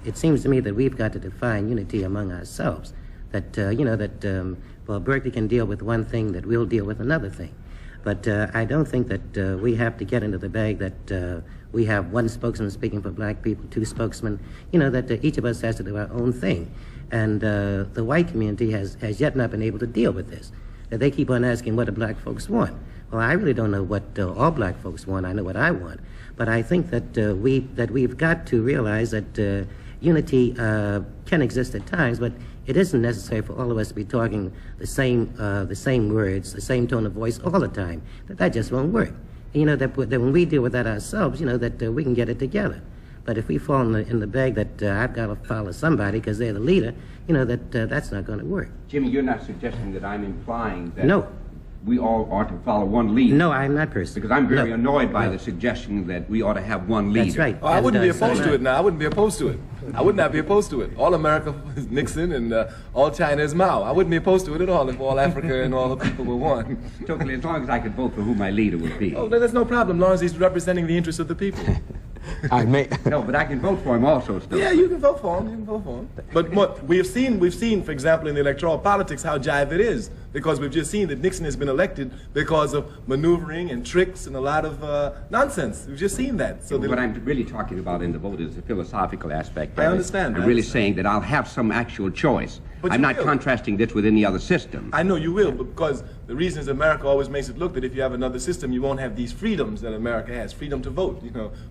N: it seems to me that we've got to define unity among ourselves. That, well, Berkeley can deal with one thing, that we'll deal with another thing. But I don't think that we have to get into the bag that we have one spokesman speaking for black people, two spokesmen, that each of us has to do our own thing. And the white community has yet not been able to deal with this. That they keep on asking what do black folks want. Well, I really don't know what all black folks want. I know what I want. But I think that, we've got to realize that unity can exist at times, but it isn't necessary for all of us to be talking the same words, the same tone of voice all the time. That just won't work. That when we deal with that ourselves, that we can get it together. But if we fall in the bag that I've got to follow somebody because they're the leader, that's not going to work.
J: Jimmy, you're not suggesting that I'm implying that
N: no.
J: We all ought to follow one leader.
N: No, I'm not personally.
J: Because I'm very annoyed by the suggestion that we ought to have one leader.
N: That's right.
O: Oh, I wouldn't be opposed to it now. I wouldn't be opposed to it. I would not be opposed to it. All America is Nixon and all China is Mao. I wouldn't be opposed to it at all if all Africa and all the people were one.
J: Totally, as long as I could vote for who my leader would be.
O: Oh, that's no problem, as long as he's representing the interests of the people.
J: No, but I can vote for him also still.
O: Yeah, you can vote for him. You can vote for him. But what we've seen, for example, in the electoral politics, how jive it is. Because we've just seen that Nixon has been elected because of maneuvering and tricks and a lot of nonsense. We've just seen that. So
J: what I'm really talking about in the vote is the philosophical aspect.
O: I understand.
J: I'm really saying that I'll have some actual choice.
O: But
J: I'm not contrasting this with any other system.
O: I know you will, because the reason is America always makes it look that if you have another system, you won't have these freedoms that America has. Freedom to vote,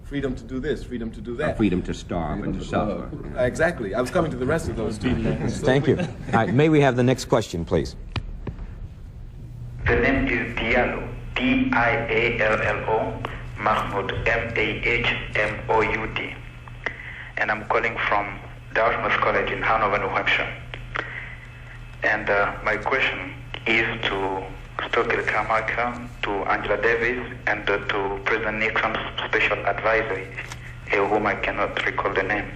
O: freedom to do this, freedom to do that.
J: Freedom to starve and to suffer.
O: Exactly. I was coming to the rest of those two.
A: Thank you. All right, may we have the next question, please?
B: The name is Diallo, D-I-A-L-L-O, Mahmoud, M-A-H-M-O-U-D. And I'm calling from Dartmouth College in Hanover, New Hampshire. And my question is to Stokely Carmichael, to Angela Davis, and to President Nixon's special advisor, whom I cannot recall the name.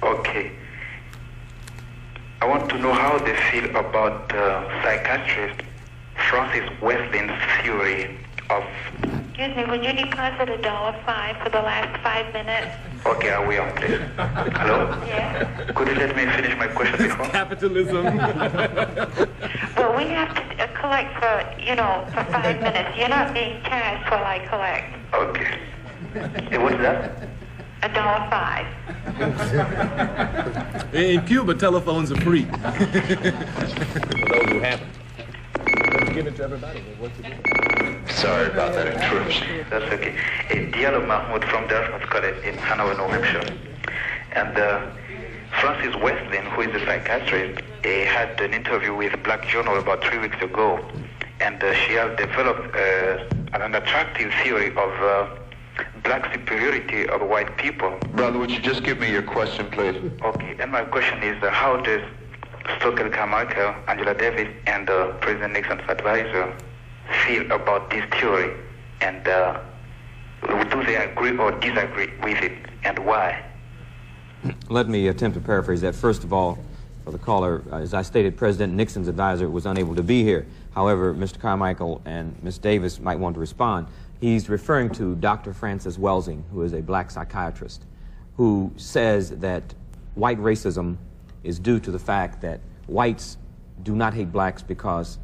B: Okay. I want to know how they feel about psychiatrist Francis Wesleyan's theory of...
Q: Excuse me, would you deposit $1.05 for the last 5 minutes?
B: Okay, I will, please. Hello?
Q: Yes.
B: Could you let me finish my question before?
O: Capitalism.
Q: Well, we have to collect for 5 minutes. You're not being charged while I collect.
B: Okay. Hey, what's that?
Q: $1.05.
O: In Cuba, telephones are free.
D: For those who haven't.
O: Let's give it to everybody. What's it doing?
B: Sorry about that interruption. That's okay. Diallo Mahmoud from Dartmouth College in Hanover, New Hampshire. And Francis Wesleyan, who is a psychiatrist, had an interview with Black Journal about 3 weeks ago. And she has developed an attractive theory of black superiority of white people. Brother, would you just give me your question, please? Okay, and my question is, how does Stokely Carmichael, Angela Davis, and President Nixon's advisor feel about this theory? And do they agree or disagree with it, and why?
A: Let me attempt to paraphrase that. First of all, for the caller. As I stated, President Nixon's advisor was unable to be here. However, Mr. Carmichael and Ms. Davis might want to respond. He's referring to Dr. Francis Welsing, who is a black psychiatrist, who says that white racism is due to the fact that whites do not hate blacks because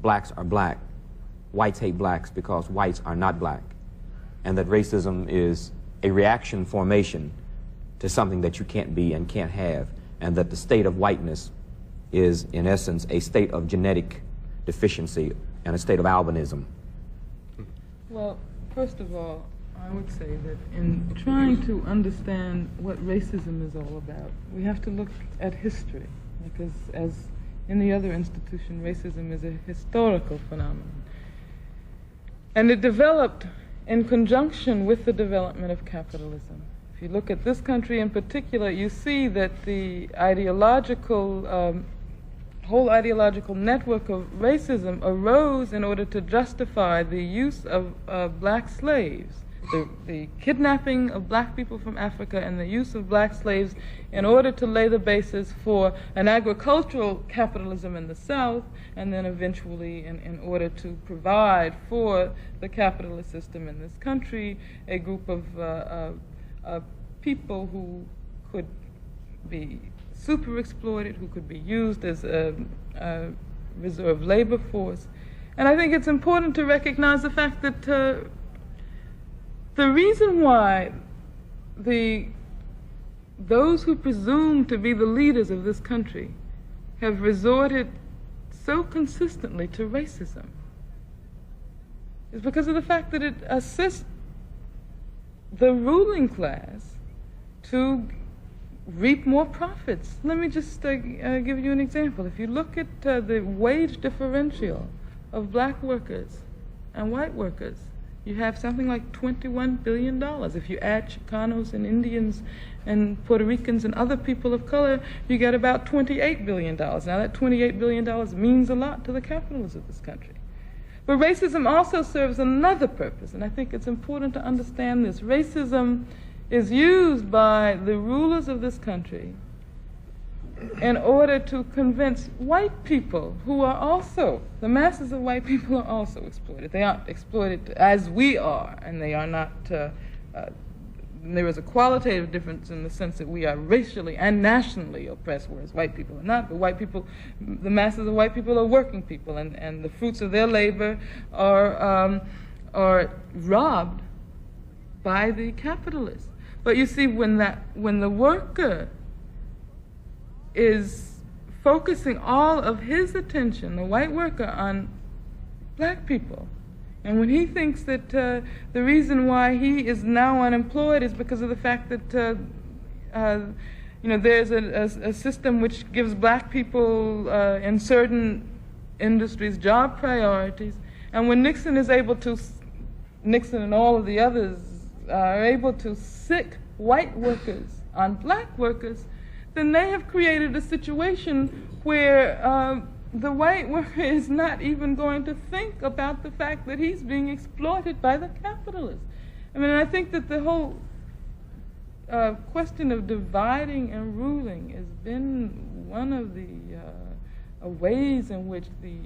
A: blacks are black. Whites hate blacks because whites are not black. And that racism is a reaction formation to something that you can't be and can't have. And that the state of whiteness is, in essence, a state of genetic deficiency and a state of albinism.
G: Well, first of all, I would say that in trying to understand what racism is all about, we have to look at history, because as in the other institution, racism is a historical phenomenon. And it developed in conjunction with the development of capitalism. If you look at this country in particular, you see that the whole ideological network of racism arose in order to justify the use of black slaves, the kidnapping of black people from Africa and the use of black slaves in order to lay the basis for an agricultural capitalism in the South, and then eventually in order to provide for the capitalist system in this country a group of people who could be super exploited, who could be used as a reserve labor force. And I think it's important to recognize the fact that the reason why those who presume to be the leaders of this country have resorted so consistently to racism is because of the fact that it assists the ruling class to reap more profits. Let me just give you an example. If you look at the wage differential of black workers and white workers, you have something like $21 billion. If you add Chicanos and Indians and Puerto Ricans and other people of color, you get about $28 billion. Now that $28 billion means a lot to the capitalists of this country. But racism also serves another purpose, and I think it's important to understand this. Racism is used by the rulers of this country in order to convince white people who are also, the masses of white people are also exploited. They aren't exploited as we are, and they are not, there is a qualitative difference in the sense that we are racially and nationally oppressed, whereas white people are not. But white people, the masses of white people are working people, and the fruits of their labor are robbed by the capitalists. But you see, when the worker is focusing all of his attention, the white worker, on black people, and when he thinks that the reason why he is now unemployed is because of the fact that there's a system which gives black people in certain industries job priorities, and when Nixon and all of the others are able to sick white workers on black workers, then they have created a situation where the white worker is not even going to think about the fact that he's being exploited by the capitalists. I mean, I think that the whole question of dividing and ruling has been one of the ways in which the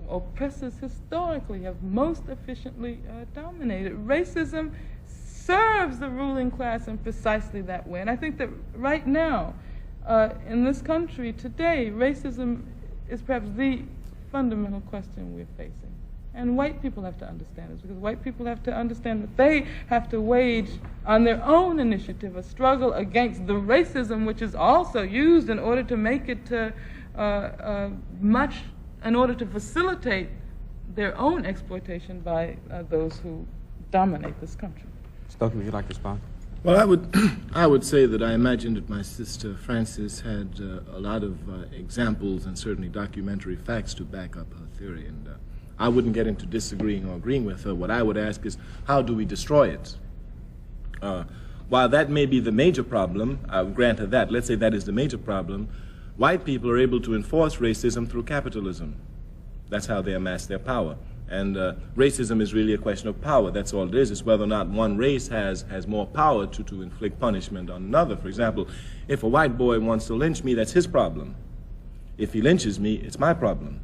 G: oppressors historically have most efficiently dominated. Racism serves the ruling class in precisely that way. And I think that right now, in this country today, racism is perhaps the fundamental question we're facing. And white people have to understand this, because white people have to understand that they have to wage on their own initiative a struggle against the racism which is also used in order to make it in order to facilitate their own exploitation by those who dominate this country.
A: Stokely, would you like to respond?
E: Well, I would say that I imagine that my sister Frances had a lot of examples and certainly documentary facts to back up her theory, and I wouldn't get into disagreeing or agreeing with her. What I would ask is, how do we destroy it? While that may be the major problem, I'll grant her that. Let's say that is the major problem. White people are able to enforce racism through capitalism. That's how they amass their power. And racism is really a question of power. That's all it is. It's whether or not one race has more power to inflict punishment on another. For example, if a white boy wants to lynch me, that's his problem. If he lynches me, it's my problem.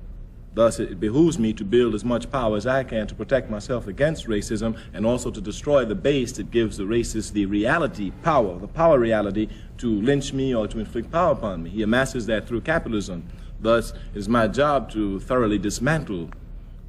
E: Thus, it behooves me to build as much power as I can to protect myself against racism and also to destroy the base that gives the racist the reality, power, the power reality to lynch me or to inflict power upon me. He amasses that through capitalism. Thus, it is my job to thoroughly dismantle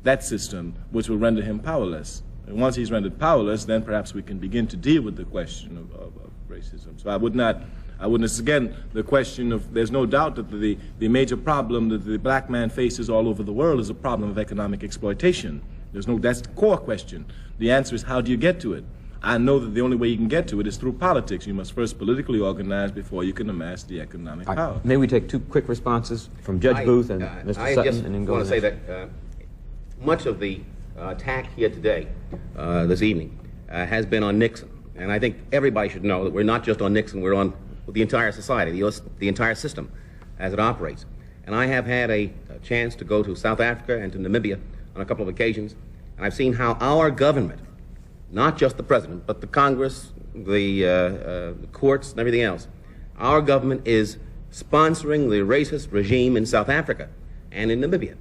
E: that system, which will render him powerless. And once he's rendered powerless, then perhaps we can begin to deal with the question of racism. So I would not, again, the question of, there's no doubt that the major problem that the black man faces all over the world is a problem of economic exploitation. That's the core question. The answer is, how do you get to it? I know that the only way you can get to it is through politics. You must first politically organize before you can amass the economic power.
A: May we take 2 quick responses from Judge Booth and Mr. Sutton, and then go
D: I just want to say that much of the attack here today, this evening, has been on Nixon. And I think everybody should know that we're not just on Nixon, we're on the entire society, the entire system as it operates. And I have had a chance to go to South Africa and to Namibia on a couple of occasions, and I've seen how our government, not just the president, but the Congress, the courts, and everything else, our government is sponsoring the racist regime in South Africa and in Namibia.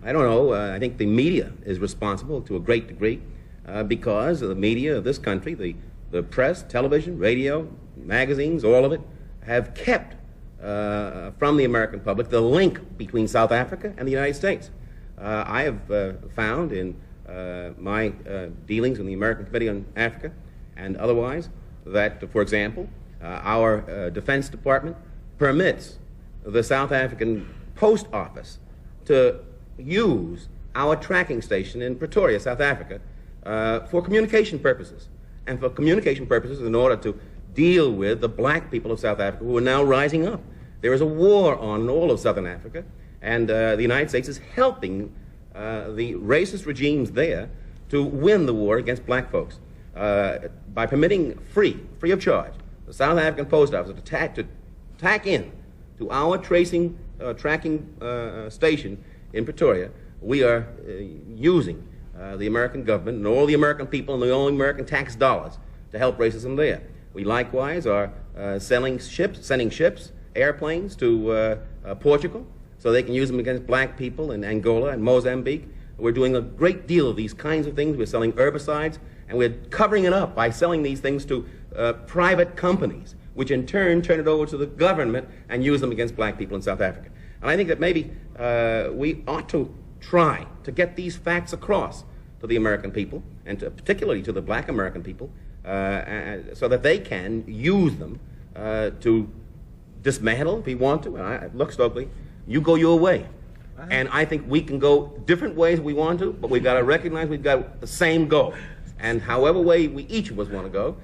D: I don't know, I think the media is responsible to a great degree because the media of this country, the press, television, radio, magazines, all of it, have kept from the American public the link between South Africa and the United States. I have found in my dealings in the American Committee on Africa and otherwise that, for example, our Defense Department permits the South African Post Office to use our tracking station in Pretoria, South Africa, for communication purposes. And for communication purposes in order to deal with the black people of South Africa who are now rising up. There is a war on in all of Southern Africa, and the United States is helping the racist regimes there to win the war against black folks by permitting free of charge, the South African Post Office to tack in to our tracking station in Pretoria. We are using the American government and all the American people and the only American tax dollars to help racism there. We likewise are sending ships, airplanes to Portugal so they can use them against black people in Angola and Mozambique. We're doing a great deal of these kinds of things. We're selling herbicides, and we're covering it up by selling these things to private companies, which in turn turn it over to the government and use them against black people in South Africa. And I think that maybe we ought to try to get these facts across to the American people, and particularly to the black American people, so that they can use them to dismantle if we want to. Look, Stokely, you go your way. And I think we can go different ways we want to, but we've got to recognize we've got the same goal. And however way each of us want to go,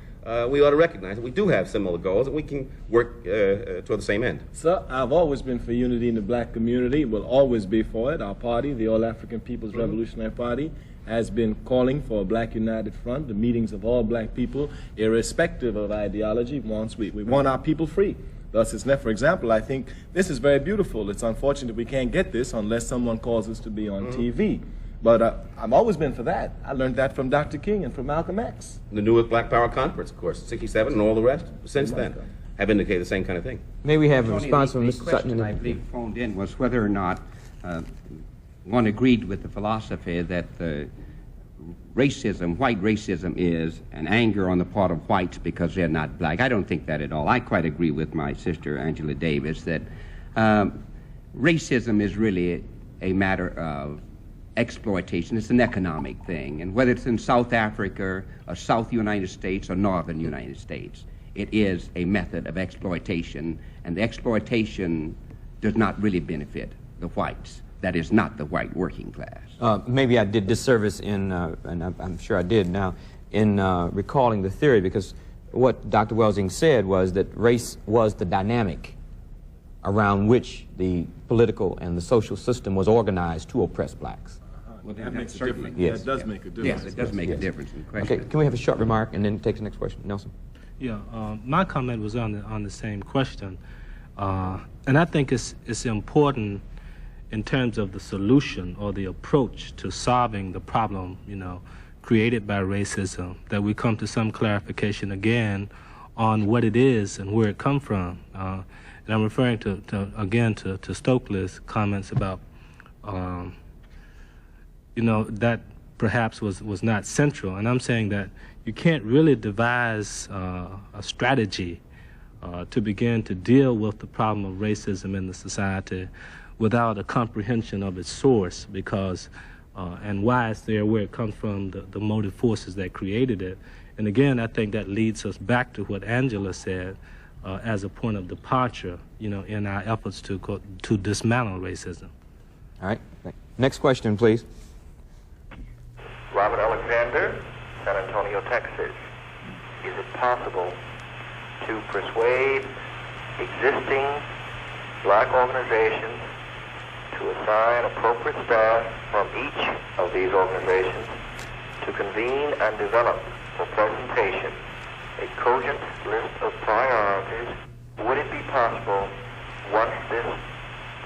D: we ought to recognize that we do have similar goals and we can work toward the same end.
E: Sir, I've always been for unity in the black community, will always be for it. Our party, the All African People's Revolutionary Party, has been calling for a black united front, the meetings of all black people, irrespective of ideology. We want our people free. Thus, for example, I think this is very beautiful. It's unfortunate we can't get this unless someone calls us to be on TV. But I've always been for that. I learned that from Dr. King and from Malcolm X.
D: The Newark Black Power Conference, of course, 67, and all the rest since then have indicated the same kind of thing.
A: May we have a response from Mr. Sutton?
J: The question I believe phoned in was whether or not one agreed with the philosophy that racism, white racism, is an anger on the part of whites because they're not black. I don't think that at all. I quite agree with my sister Angela Davis that racism is really a matter of exploitation. It's an economic thing, and whether it's in South Africa or South United States or Northern United States, it is a method of exploitation, and the exploitation does not really benefit the whites. That is not the white working class.
A: Maybe I did disservice in, and I'm sure I did now, in recalling the theory, because what Dr. Welsing said was that race was the dynamic around which the political and the social system was organized to oppress blacks.
E: Well, that makes a difference.
A: Yes.
E: That does make a difference.
J: Yes, it does make a difference in the question.
A: Okay, can we have a short remark and then take the next question? Nelson?
I: Yeah, my comment was on the same question. And I think it's important in terms of the solution or the approach to solving the problem, created by racism, that we come to some clarification again on what it is and where it comes from. And I'm referring again to Stokely's comments about, that perhaps was not central. And I'm saying that you can't really devise a strategy to begin to deal with the problem of racism in the society without a comprehension of its source, because and why it's there, where it comes from, the motive forces that created it. And again, I think that leads us back to what Angela said as a point of departure, in our efforts to dismantle racism.
A: All right. Next question, please.
R: Robert Alexander, San Antonio, Texas. Is it possible to persuade existing black organizations to assign appropriate staff from each of these organizations to convene and develop for presentation a cogent list of priorities? Would it be possible, once this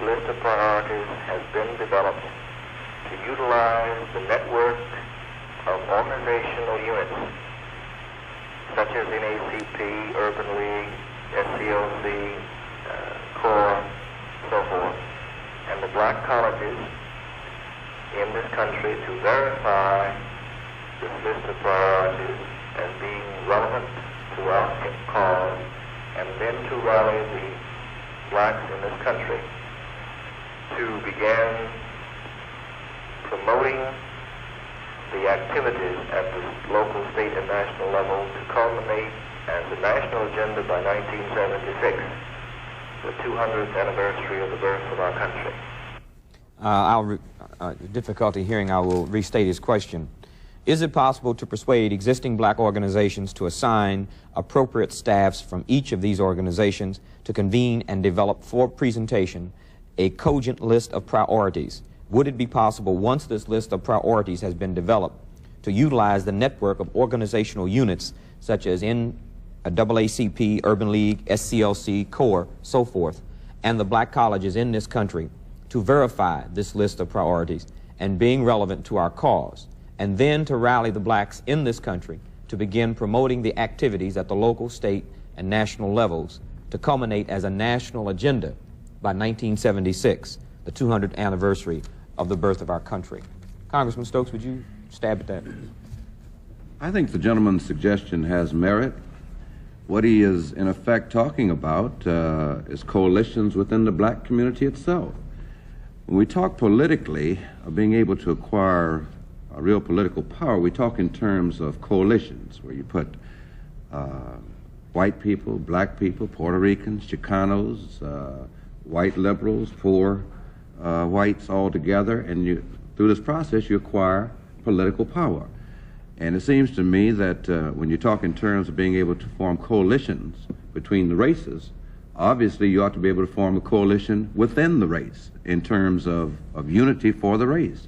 R: list of priorities has been developed, to utilize the network of organizational units such as NACP, Urban League, SCLC, CORE, so forth, and the black colleges in this country to verify this list of priorities as being relevant to our cause, and then to rally the blacks in this country to begin promoting the activities at the local, state, and national level to culminate as the national agenda by 1976, the 200th anniversary of the birth of our country.
A: Difficulty hearing, I will restate his question. Is it possible to persuade existing black organizations to assign appropriate staffs from each of these organizations to convene and develop for presentation a cogent list of priorities? Would it be possible, once this list of priorities has been developed, to utilize the network of organizational units such as NAACP, Urban League, SCLC, CORE, so forth, and the black colleges in this country to verify this list of priorities and being relevant to our cause, and then to rally the blacks in this country to begin promoting the activities at the local, state, and national levels to culminate as a national agenda by 1976, the 200th anniversary of the birth of our country? Congressman Stokes, would you stab at that?
L: I think the gentleman's suggestion has merit. What he is, in effect, talking about is coalitions within the black community itself. When we talk politically of being able to acquire a real political power, we talk in terms of coalitions, where you put white people, black people, Puerto Ricans, Chicanos, white liberals, poor whites all together, and through this process you acquire political power. And it seems to me that when you talk in terms of being able to form coalitions between the races, obviously you ought to be able to form a coalition within the race in terms of unity for the race.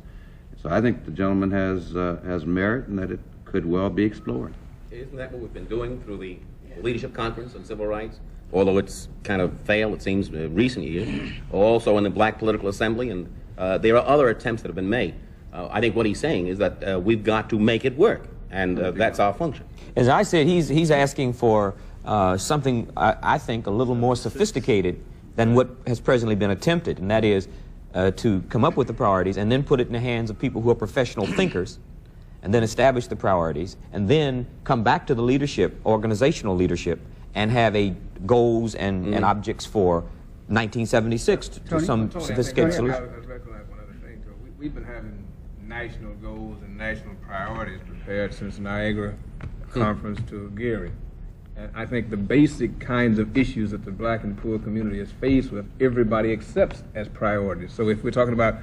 L: So I think the gentleman has merit and that it could well be explored.
D: Isn't that what we've been doing through the Leadership Conference on Civil Rights? Although it's kind of failed, it seems, in recent years. Also in the Black Political Assembly, and there are other attempts that have been made. I think what he's saying is that we've got to make it work, and that's our function.
A: As I said, he's asking for something, I think, a little more sophisticated than what has presently been attempted, and that is to come up with the priorities and then put it in the hands of people who are professional thinkers, and then establish the priorities, and then come back to the leadership, organizational leadership, and have goals and objects for 1976 to some sophisticated solution.
H: I recollect one other thing, too. We've been having national goals and national priorities prepared since Niagara Conference to Gary. And I think the basic kinds of issues that the black and poor community is faced with, everybody accepts as priorities. So if we're talking about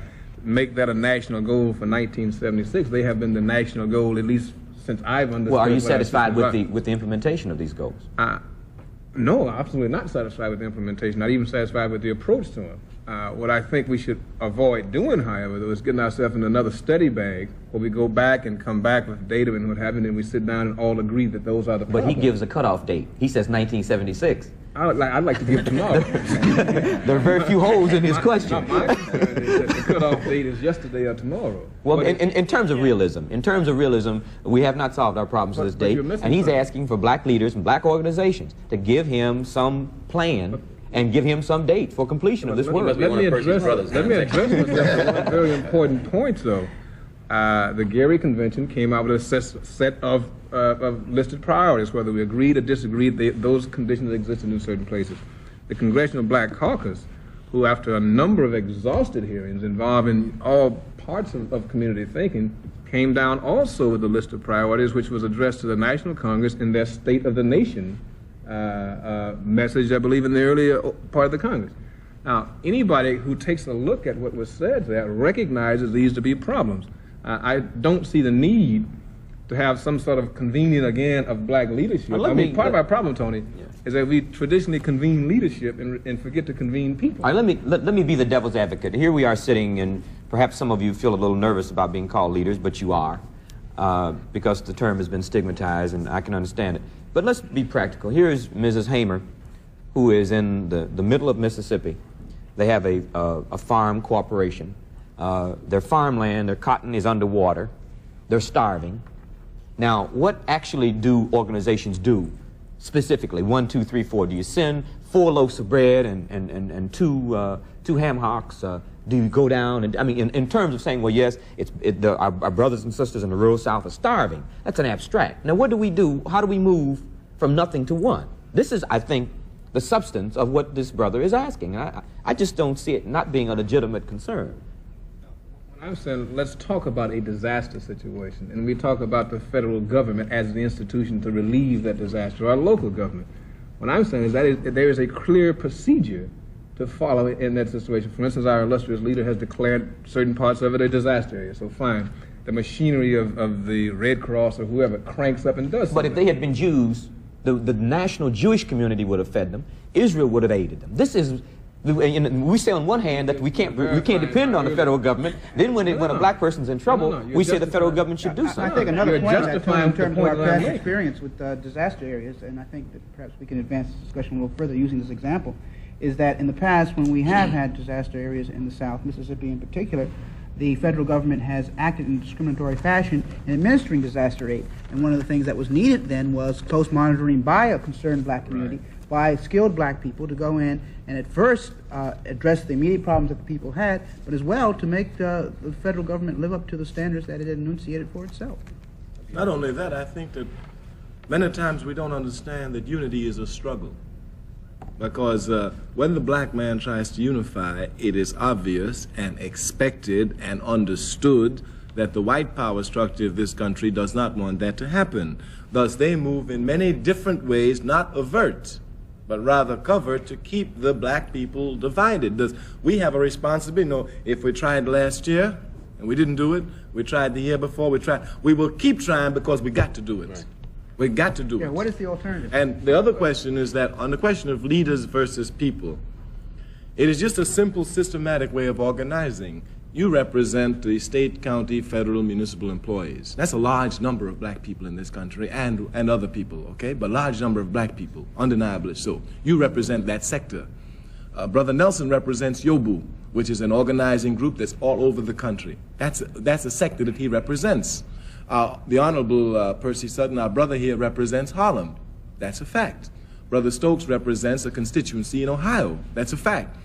H: make that a national goal for 1976, they have been the national goal at least since I've understood.
A: Well, are you satisfied with the implementation of these goals?
H: No, absolutely not satisfied with the implementation, not even satisfied with the approach to them. What I think we should avoid doing, however, though, is getting ourselves in another study bag where we go back and come back with data and what have you, and we sit down and all agree that those are the problems.
A: But he gives a cutoff date. He says 1976.
H: I'd like to give tomorrow.
A: There are very few holes in his question.
H: My concern is that the cutoff date is yesterday or tomorrow.
A: Well, in terms of realism, we have not solved our problems to this date, and he's asking for black leaders and black organizations to give him some plan and give him some date for completion of this work.
H: Let me address one very important point, though. The Gary Convention came out with a set of listed priorities, whether we agreed or disagreed, those conditions existed in certain places. The Congressional Black Caucus, who after a number of exhausted hearings involving all parts of community thinking, came down also with a list of priorities which was addressed to the National Congress in their State of the Nation message, I believe, in the earlier part of the Congress. Now, anybody who takes a look at what was said there recognizes these to be problems. I don't see the need to have some sort of convening again of black leadership. Part of our problem, Tony, is that we traditionally convene leadership and forget to convene people.
A: All right, let me be the devil's advocate. Here we are sitting, and perhaps some of you feel a little nervous about being called leaders, but you are, because the term has been stigmatized, and I can understand it. But let's be practical. Here is Mrs. Hamer, who is in the middle of Mississippi. They have a farm corporation. Their farmland, their cotton is underwater. They're starving. Now, what actually do organizations do specifically? 1, 2, 3, 4. Do you send 4 loaves of bread and two ham hocks? Do you go down and, I mean, in terms of saying, well, yes, our brothers and sisters in the rural South are starving. That's an abstract. Now, what do we do? How do we move from nothing to one? This is, I think, the substance of what this brother is asking. I just don't see it not being a legitimate concern.
H: I'm saying let's talk about a disaster situation, and we talk about the federal government as the institution to relieve that disaster, or local government. What I'm saying is that there is a clear procedure to follow in that situation. For instance, our illustrious leader has declared certain parts of it a disaster area, so fine. The machinery of the Red Cross or whoever cranks up and does something.
A: But if they had been Jews, the national Jewish community would have fed them. Israel would have aided them. This is... We say on one hand that we can't depend on the federal government. Then when a black person's in trouble, we say the federal government should do something.
F: I think another point of that, in terms of our past experience with disaster areas, and I think that perhaps we can advance this discussion a little further using this example, is that in the past when we have had disaster areas in the South, Mississippi in particular, the federal government has acted in a discriminatory fashion in administering disaster aid. And one of the things that was needed then was close monitoring by a concerned black community, by skilled black people to go in and at first address the immediate problems that the people had, but as well to make the federal government live up to the standards that it had enunciated for itself.
O: Not only that, I think that many times we don't understand that unity is a struggle. Because when the black man tries to unify, it is obvious and expected and understood that the white power structure of this country does not want that to happen. Thus, they move in many different ways, not avert, but rather cover to keep the black people divided. Thus, we have a responsibility. You know, if we tried last year and we didn't do it, we tried the year before, we will keep trying because we got to do it. Right. We got to do it.
F: What is the alternative?
O: And the other question is that on the question of leaders versus people, it is just a simple systematic way of organizing. You represent the state, county, federal, municipal employees. That's a large number of black people in this country and other people, okay? But a large number of black people, undeniably so. You represent that sector. Brother Nelson represents Yobu, which is an organizing group that's all over the country. That's a sector that he represents. The Honorable Percy Sutton, our brother here, represents Harlem. That's a fact. Brother Stokes represents a constituency in Ohio. That's a fact.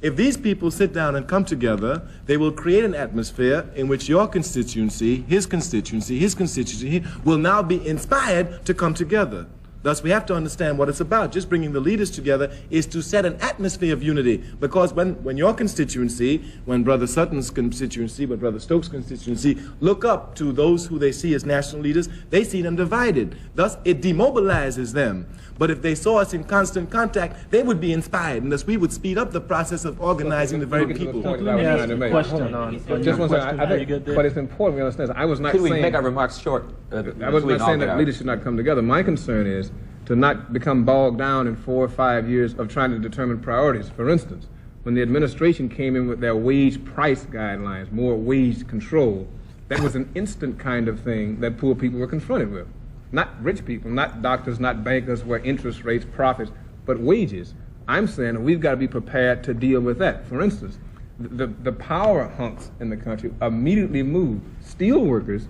O: If these people sit down and come together, they will create an atmosphere in which your constituency, his constituency will now be inspired to come together. Thus, we have to understand what it's about. Just bringing the leaders together is to set an atmosphere of unity. Because when your constituency, when Brother Sutton's constituency, when Brother Stokes' constituency look up to those who they see as national leaders, they see them divided. Thus, it demobilizes them. But if they saw us in constant contact, they would be inspired, and thus we would speed up the process of organizing the very people.
H: But it's important we understand. I was not
A: saying... Could we
H: saying,
A: make our remarks short?
H: I was not saying that leaders should not come together. My concern is to not become bogged down in 4 or 5 years of trying to determine priorities. For instance, when the administration came in with their wage price guidelines, more wage control, that was an instant kind of thing that poor people were confronted with. Not rich people, not doctors, not bankers, where interest rates, profits, but wages. I'm saying that we've got to be prepared to deal with that. For instance, the power hunks in the country immediately moved. Steel workers,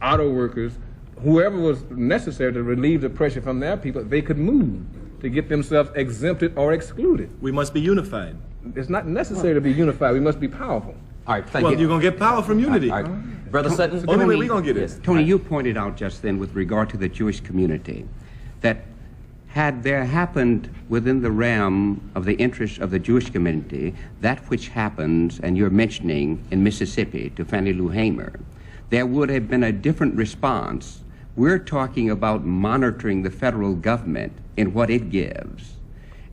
H: auto workers, whoever was necessary to relieve the pressure from their people, they could move to get themselves exempted or excluded.
O: We must be unified.
H: It's not necessary to be unified. We must be powerful.
A: All right, thank
O: Well,
A: you.
O: you're going to get power from unity.
A: All right. Brother Sutton?
O: Only way we're going to get it.
J: Tony, you pointed out just then with regard to the Jewish community that had there happened within the realm of the interests of the Jewish community that which happens, and you're mentioning in Mississippi to Fannie Lou Hamer, there would have been a different response. We're talking about monitoring the federal government in what it gives.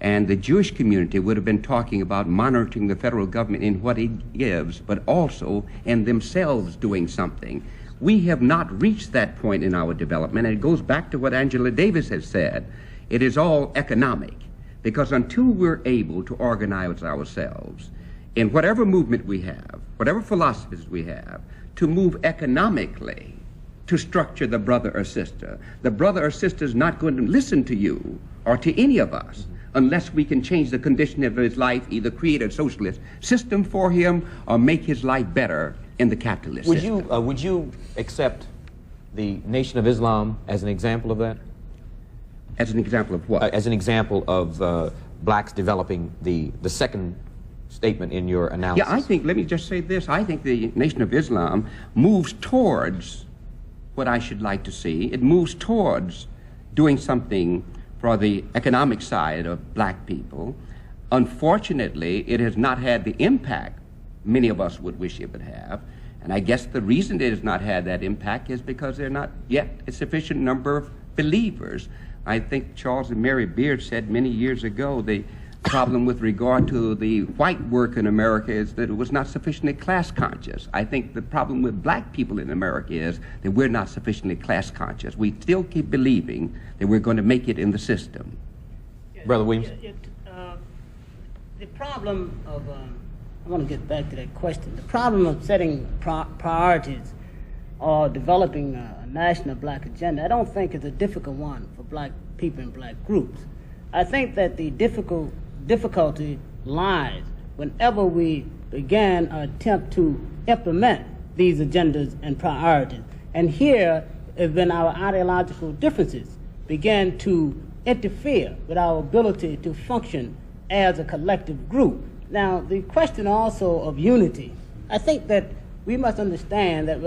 J: And the Jewish community would have been talking about monitoring the federal government in what it gives, but also in themselves doing something. We have not reached that point in our development, and it goes back to what Angela Davis has said. It is all economic, because until we're able to organize ourselves in whatever movement we have, whatever philosophies we have, to move economically to structure the brother or sister is not going to listen to you or to any of us unless we can change the condition of his life, either create a socialist system for him or make his life better in the capitalist system.
A: Would you accept the Nation of Islam as an example of that?
J: As an example of what?
A: As an example of blacks developing the second statement in your analysis.
J: Yeah, I think, let me just say this, I think the Nation of Islam moves towards what I should like to see. It moves towards doing something for the economic side of black people. Unfortunately, it has not had the impact many of us would wish it would have. And I guess the reason it has not had that impact is because there are not yet a sufficient number of believers. I think Charles and Mary Beard said many years ago the problem with regard to the white work in America is that it was not sufficiently class conscious. I think the problem with black people in America is that we're not sufficiently class conscious. We still keep believing that we're going to make it in the system.
A: Brother Williams?
M: The problem of, I want to get back to that question, the problem of setting priorities or developing a national black agenda, I don't think is a difficult one for black people and black groups. I think that the difficulty lies whenever we began our attempt to implement these agendas and priorities. And here is when our ideological differences began to interfere with our ability to function as a collective group. Now, the question also of unity, I think that we must understand that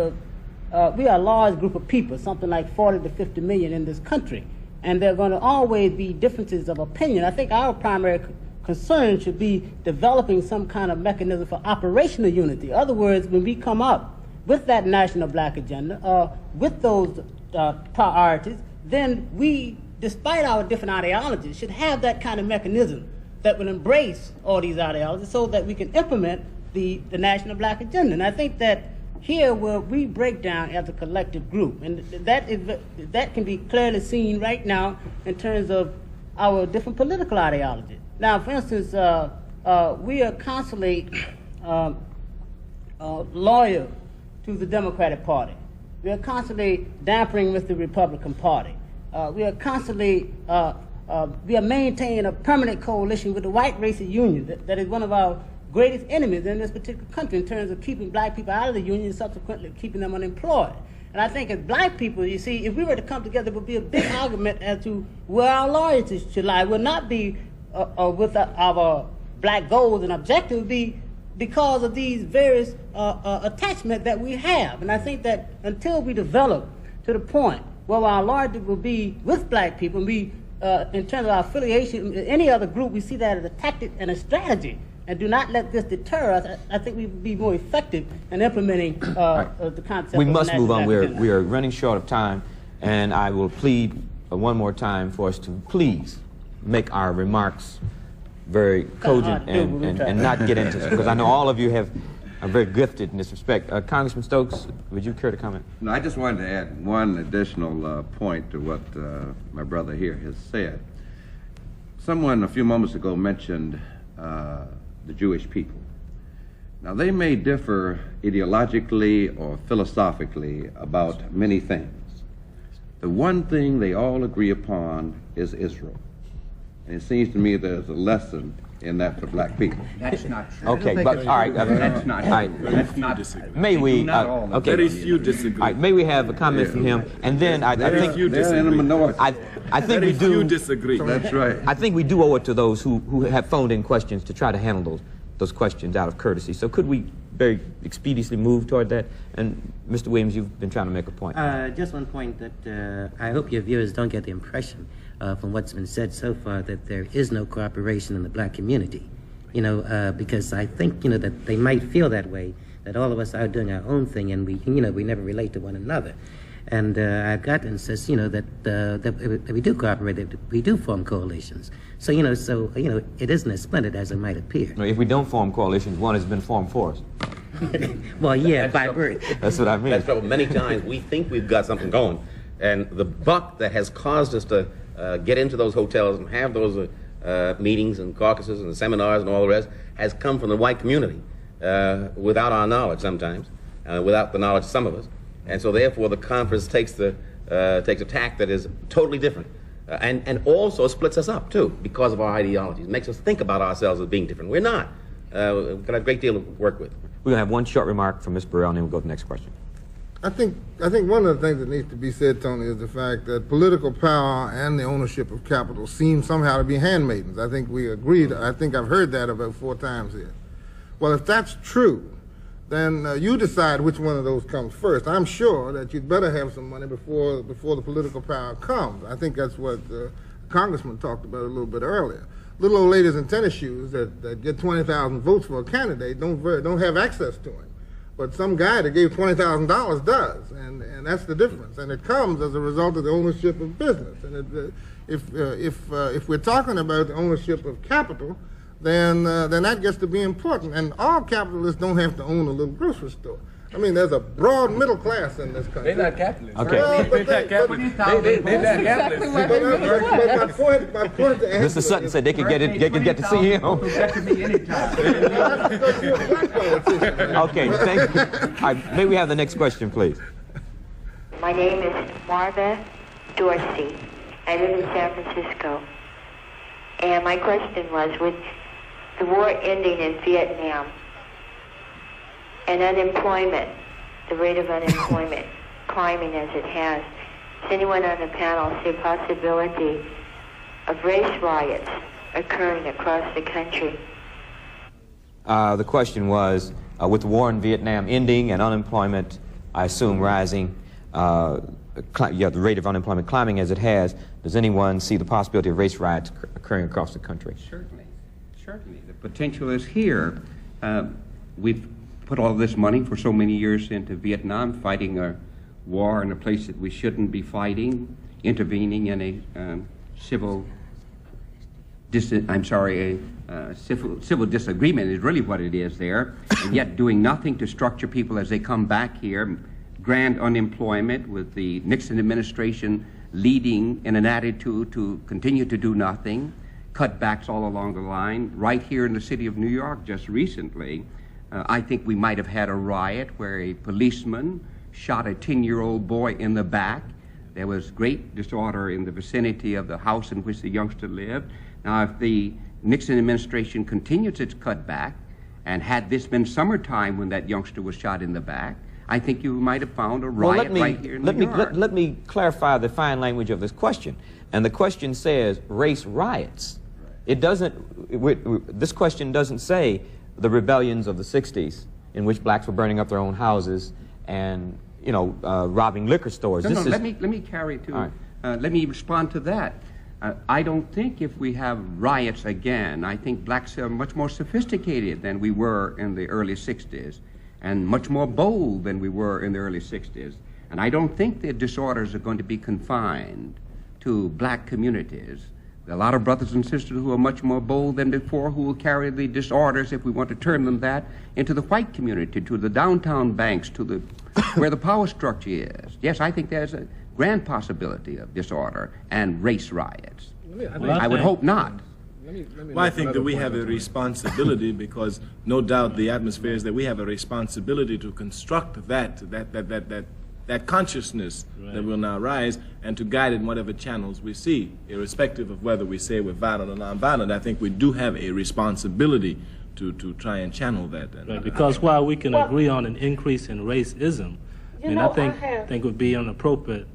M: we are a large group of people, something like 40 to 50 million in this country, and there are going to always be differences of opinion. I think our primary concern should be developing some kind of mechanism for operational unity. In other words, when we come up with that national black agenda, with those priorities, then we, despite our different ideologies, should have that kind of mechanism that will embrace all these ideologies so that we can implement the national black agenda. And I think that here where we break down as a collective group, and that can be clearly seen right now in terms of our different political ideologies. Now, for instance, we are constantly loyal to the Democratic Party. We are constantly dampering with the Republican Party. We are constantly we are maintaining a permanent coalition with the white racist union that is one of our greatest enemies in this particular country in terms of keeping black people out of the union and subsequently keeping them unemployed. And I think as black people, you see, if we were to come together, it would be a big argument as to where our loyalties should lie. It would not be with our black goals and objectives, it would be because of these various attachments that we have. And I think that until we develop to the point where our loyalty will be with black people, and we, in terms of our affiliation with any other group, we see that as a tactic and a strategy, and do not let this deter us, I think we would be more effective in implementing the concept.
A: We must move on. We are running short of time, and I will plead one more time for us to please make our remarks very cogent and not get into this, because I know all of you are very gifted in this respect. Congressman Stokes, would you care to comment?
L: No, I just wanted to add one additional point to what my brother here has said. Someone a few moments ago mentioned the Jewish people. Now, they may differ ideologically or philosophically about many things. The one thing they all agree upon is Israel. And it seems to me there's a lesson in that for black people.
J: That's not true.
A: Okay, but all right.
J: That's not true.
A: That's
J: not.
A: May we? Okay.
O: Very few disagree.
A: All right, may we have a comment from him, and then I think
L: They're in a minority.
A: I think we do.
O: Few disagree.
L: That's right.
A: I think we do owe it to those who have phoned in questions to try to handle those questions out of courtesy. So could we very expeditiously move toward that? And Mr. Williams, you've been trying to make a point.
N: Just one point that I hope your viewers don't get the impression from what's been said so far that there is no cooperation in the black community. Because I think, that they might feel that way, that all of us are doing our own thing and we never relate to one another. And I've got to insist, that we do cooperate, that we do form coalitions. So, it isn't as splendid as it might appear.
A: If we don't form coalitions, one has been formed for us.
N: Well, yeah, by birth.
A: That's what I mean.
D: That's trouble. Many times we think we've got something going, and the buck that has caused us to get into those hotels and have those meetings and caucuses and seminars and all the rest has come from the white community without our knowledge sometimes, without the knowledge of some of us. And so therefore the conference takes a tack that is totally different and also splits us up too because of our ideologies. It makes us think about ourselves as being different. We're not. We've got a great deal to work with.
A: We're going to have one short remark from Ms. Burrell, and then we'll go to the next question.
P: I think one of the things that needs to be said, Tony, is the fact that political power and the ownership of capital seem somehow to be handmaidens. I think we agreed. I think I've heard that about 4 times here. Well, if that's true, then you decide which one of those comes first. I'm sure that you'd better have some money before the political power comes. I think that's what the Congressman talked about a little bit earlier. Little old ladies in tennis shoes that get 20,000 votes for a candidate don't have access to him. But some guy that gave $20,000 does, and that's the difference. And it comes as a result of the ownership of business. And if we're talking about the ownership of capital, then that gets to be important. And all capitalists don't have to own a little grocery store. I mean, there's a broad middle class in this country.
H: They're not capitalists.
A: Okay.
H: Well, they're not capitalists. They're not capitalists.
P: But my point to answer
A: Mr. Sutton said they could get to see him.
J: That could be any time.
A: Okay, thank you. All right, may we have the next question, please?
Q: My name is Marva Dorsey. I live in San Francisco. And my question was, with the war ending in Vietnam and unemployment, the rate of unemployment climbing as it has, does anyone on the panel see a possibility of race riots occurring across the country?
A: The question was, with the war in Vietnam ending and unemployment, I assume, rising, the rate of unemployment climbing as it has, does anyone see the possibility of race riots occurring across the country?
J: Certainly. The potential is here. We've put all this money for so many years into Vietnam, fighting a war in a place that we shouldn't be fighting, intervening in a civil disagreement is really what it is there, and yet doing nothing to structure people as they come back here. Grand unemployment with the Nixon administration leading in an attitude to continue to do nothing, cutbacks all along the line. Right here in the city of New York just recently, I think we might have had a riot where a policeman shot a 10-year-old boy in the back. There was great disorder in the vicinity of the house in which the youngster lived. Now, if the Nixon administration continues its cutback, and had this been summertime when that youngster was shot in the back, I think you might have found a riot right here in New York.
A: Let me clarify the fine language of this question. And the question says race riots. It doesn't, this question doesn't say the rebellions of the 60s in which blacks were burning up their own houses and, robbing liquor stores.
J: Let me carry to, right. Let me respond to that. I don't think if we have riots again, I think blacks are much more sophisticated than we were in the early 60s and much more bold than we were in the early 60s. And I don't think the disorders are going to be confined to black communities. There are a lot of brothers and sisters who are much more bold than before who will carry the disorders, if we want to term them that, into the white community, to the downtown banks, to the where the power structure is. Yes, I think there's a grand possibility of disorder and race riots. I would hope not.
O: Well, I think that we have a responsibility because no doubt the atmosphere is that we have a responsibility to construct that
E: that consciousness that will now rise, and to guide it in whatever channels we see, irrespective of whether we say we're violent or nonviolent. I think we do have a responsibility to try and channel that.
I: Right, because while we can agree on an increase in racism, I think it would be inappropriate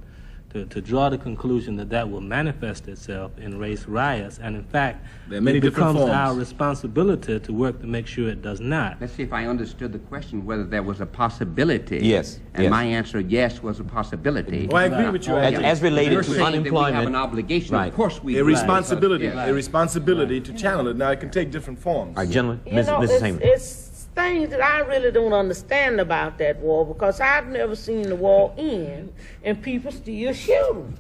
I: to draw the conclusion that that will manifest itself in race riots, and in fact,
E: there are many
I: it
E: different
I: becomes
E: forms.
I: our responsibility to work to make sure it does not.
J: Let's see if I understood the question, whether there was a possibility.
A: Yes.
J: And
A: yes.
J: my answer, yes, was a possibility.
E: Well, I agree with you.
A: As related
J: You're
A: to
J: saying that we have
A: unemployment.
J: an obligation.
A: Right.
J: Of course we
E: A
J: do.
E: responsibility,
J: Right.
E: a responsibility to channel it. Now, it can take different forms.
A: All right, gentlemen,
K: You know,
A: Mrs. Hamer.
K: it's things that I really don't understand about that war, because I've never seen the war end and people still shooting.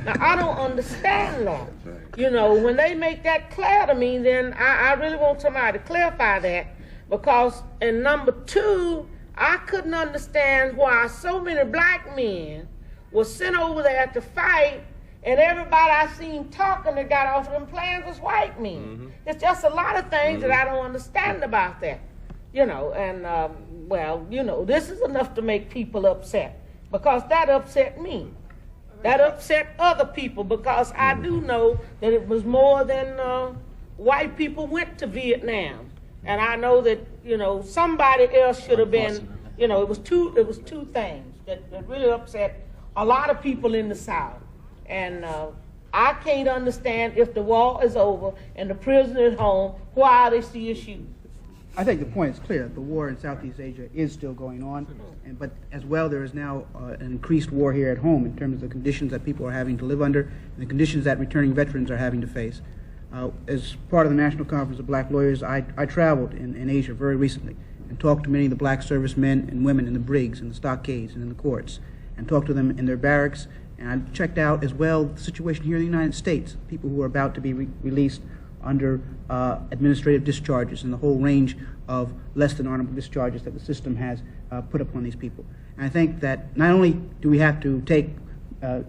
K: Now, I don't understand that. You know, when they make that clear to me, then I really want somebody to clarify that, because, and number two, I couldn't understand why so many black men were sent over there to fight, and everybody I seen talking that got off of them planes was white men. It's just a lot of things that I don't understand about that. You know, and, well, you know, this is enough to make people upset, because that upset me. That upset other people, because I do know that it was more than white people went to Vietnam. And I know that, you know, somebody else should have been, you know, it was two things that really upset a lot of people in the South. And I can't understand, if the war is over and the prisoners home, why are they still shooting?
F: I think the point is clear. The war in Southeast Asia is still going on, but as well there is now an increased war here at home in terms of the conditions that people are having to live under and the conditions that returning veterans are having to face. As part of the National Conference of Black Lawyers, I traveled in Asia very recently and talked to many of the black servicemen and women in the brigs and the stockades and in the courts, and talked to them in their barracks, and I checked out as well the situation here in the United States, people who are about to be released under administrative discharges and the whole range of less than honorable discharges that the system has put upon these people. And I think that not only do we have to take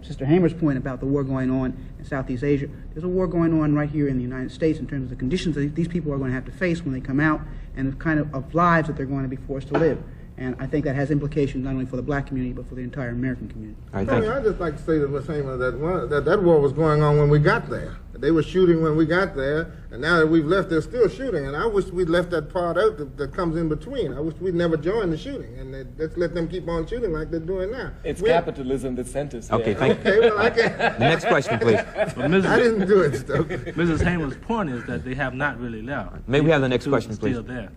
F: Sister Hamer's point about the war going on in Southeast Asia, there's a war going on right here in the United States in terms of the conditions that these people are going to have to face when they come out, and the kind of lives that they're going to be forced to live. And I think that has implications not only for the black community, but for the entire American community.
A: Right,
P: I'd just like to say to Ms. Hamer that war was going on when we got there. They were shooting when we got there, and now that we've left, they're still shooting. And I wish we'd left that part out that comes in between. I wish we'd never joined the shooting, and let's let them keep on shooting like they're doing now.
O: It's capitalism that sent us
A: Okay,
O: there.
A: thank you.
P: Well, I can't.
A: The next question, please.
P: I didn't do it, Stokely.
I: Mrs. Hamer's point is that they have not really left.
A: May we have the next question, please?
I: Still there.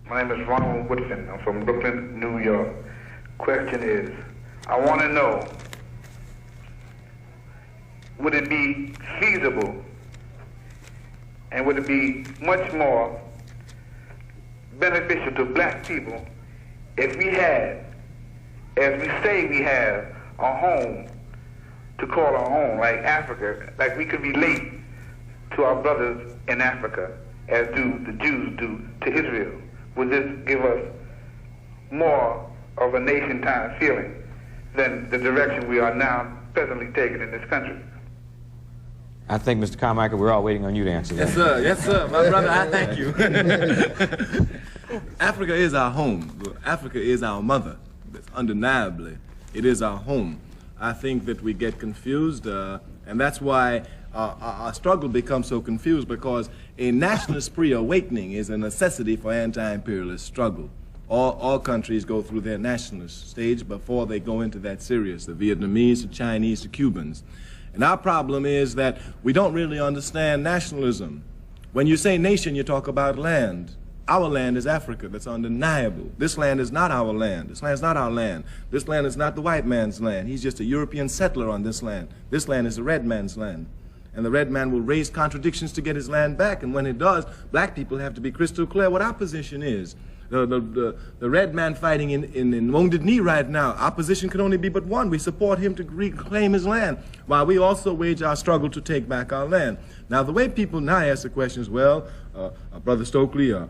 B: My name is Ronald Woodson. I'm from Brooklyn, New York. Question is, I want to know, would it be feasible and would it be much more beneficial to black people if we had, as we say we have, a home to call our own, like Africa, like we could relate to our brothers in Africa as do the Jews do to Israel? Would this give us more of a nation-time feeling than the direction we are now presently taking in this country?
A: I think, Mr. Carmichael, we're all waiting on you to answer that.
O: Yes, sir. Yes, sir. My brother, I thank you. Africa is our home. Africa is our mother. Undeniably, it is our home. I think that we get confused, and that's why our struggle becomes so confused, because a nationalist pre-awakening is a necessity for anti-imperialist struggle. All countries go through their nationalist stage before they go into that serious, the Vietnamese, the Chinese, the Cubans. And our problem is that we don't really understand nationalism. When you say nation, you talk about land. Our land is Africa. That's undeniable. This land is not our land. This land is not our land. This land is not the white man's land. He's just a European settler on this land. This land is the red man's land. And the red man will raise contradictions to get his land back. And when it does, black people have to be crystal clear what our position is. The red man fighting in Wounded Knee right now, our position can only be but one. We support him to reclaim his land, while we also wage our struggle to take back our land. Now, the way people now ask the question is, well, Brother Stokely, what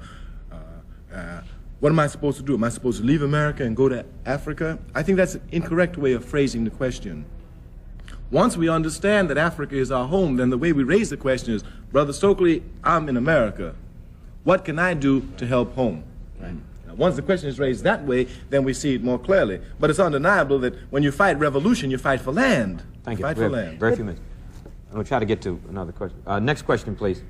O: am I supposed to do? Am I supposed to leave America and go to Africa? I think that's an incorrect way of phrasing the question. Once we understand that Africa is our home, then the way we raise the question is, Brother Stokely, I'm in America. What can I do to help home? Right. Now, Once the question is raised that way, then we see it more clearly. But it's undeniable that when you fight revolution, you fight for land.
A: Thank you.
O: Fight for land.
A: Very few minutes. I'm going to try to get to another question. Next question, please.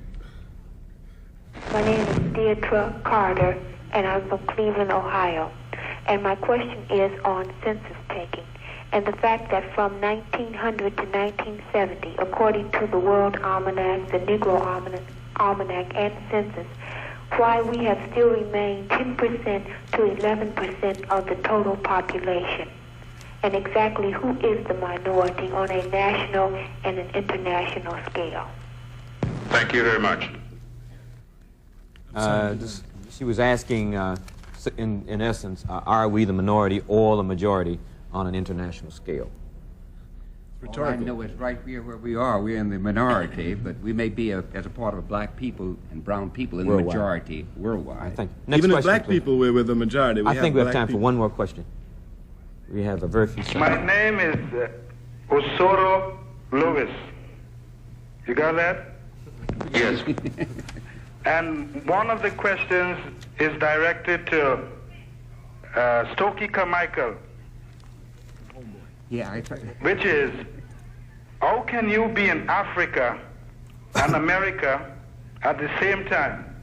Q: My name is Ture Carter, and I'm from Cleveland, Ohio. And my question is on census taking and the fact that from 1900 to 1970, according to the World Almanac, the Negro Almanac, and census, why we have still remained 10% to 11% of the total population, and exactly who is the minority on a national and an international scale.
R: Thank you very much.
A: She was asking, in essence, are we the minority or the majority on an international scale?
J: All I know is right here where we are, we're in the minority, but we may be, as a part of black people and brown people, in the majority worldwide.
O: Even as black people, we're the majority.
A: I think we have time for one more question. We have a very few seconds.
S: My name is Osoro Lewis. You got that?
R: Yes.
S: And one of the questions is directed to Stokey Carmichael.
J: Yeah,
S: which is, how can you be in Africa and America at the same time?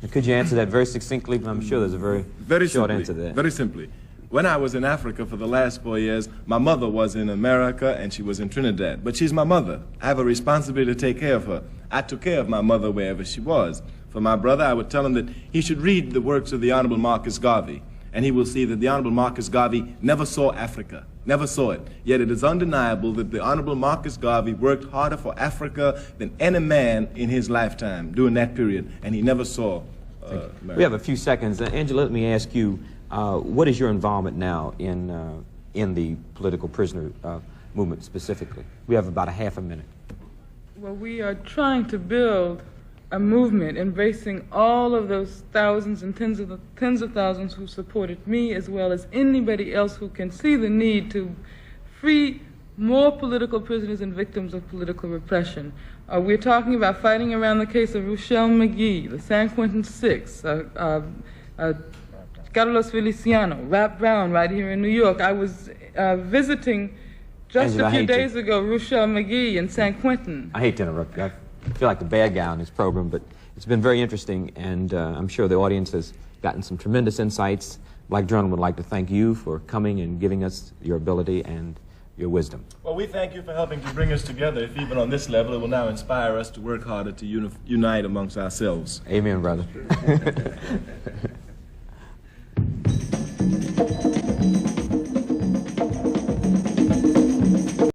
A: Could you answer that very succinctly? I'm sure there's a very short answer to that.
O: Very simply. When I was in Africa for the last 4 years, my mother was in America and she was in Trinidad. But she's my mother. I have a responsibility to take care of her. I took care of my mother wherever she was. For my brother, I would tell him that he should read the works of the Honorable Marcus Garvey, and he will see that the Honorable Marcus Garvey never saw Africa, never saw it. Yet it is undeniable that the Honorable Marcus Garvey worked harder for Africa than any man in his lifetime during that period, and he never saw America.
A: We have a few seconds. Angela, let me ask you, what is your involvement now in the political prisoner movement specifically? We have about a half a minute.
G: Well, we are trying to build a movement embracing all of those thousands and tens of thousands who supported me, as well as anybody else who can see the need to free more political prisoners and victims of political repression. We're talking about fighting around the case of Ruchell McGee, the San Quentin Six, Carlos Feliciano, Rap Brown right here in New York. I was visiting just a few days ago Ruchell McGee in San Quentin.
A: I hate to interrupt you. I feel like the bad guy on this program, but it's been very interesting, and I'm sure the audience has gotten some tremendous insights. Black Journal would like to thank you for coming and giving us your ability and your wisdom.
O: Well, we thank you for helping to bring us together. If even on this level, it will now inspire us to work harder to unite amongst ourselves.
A: Amen, brother.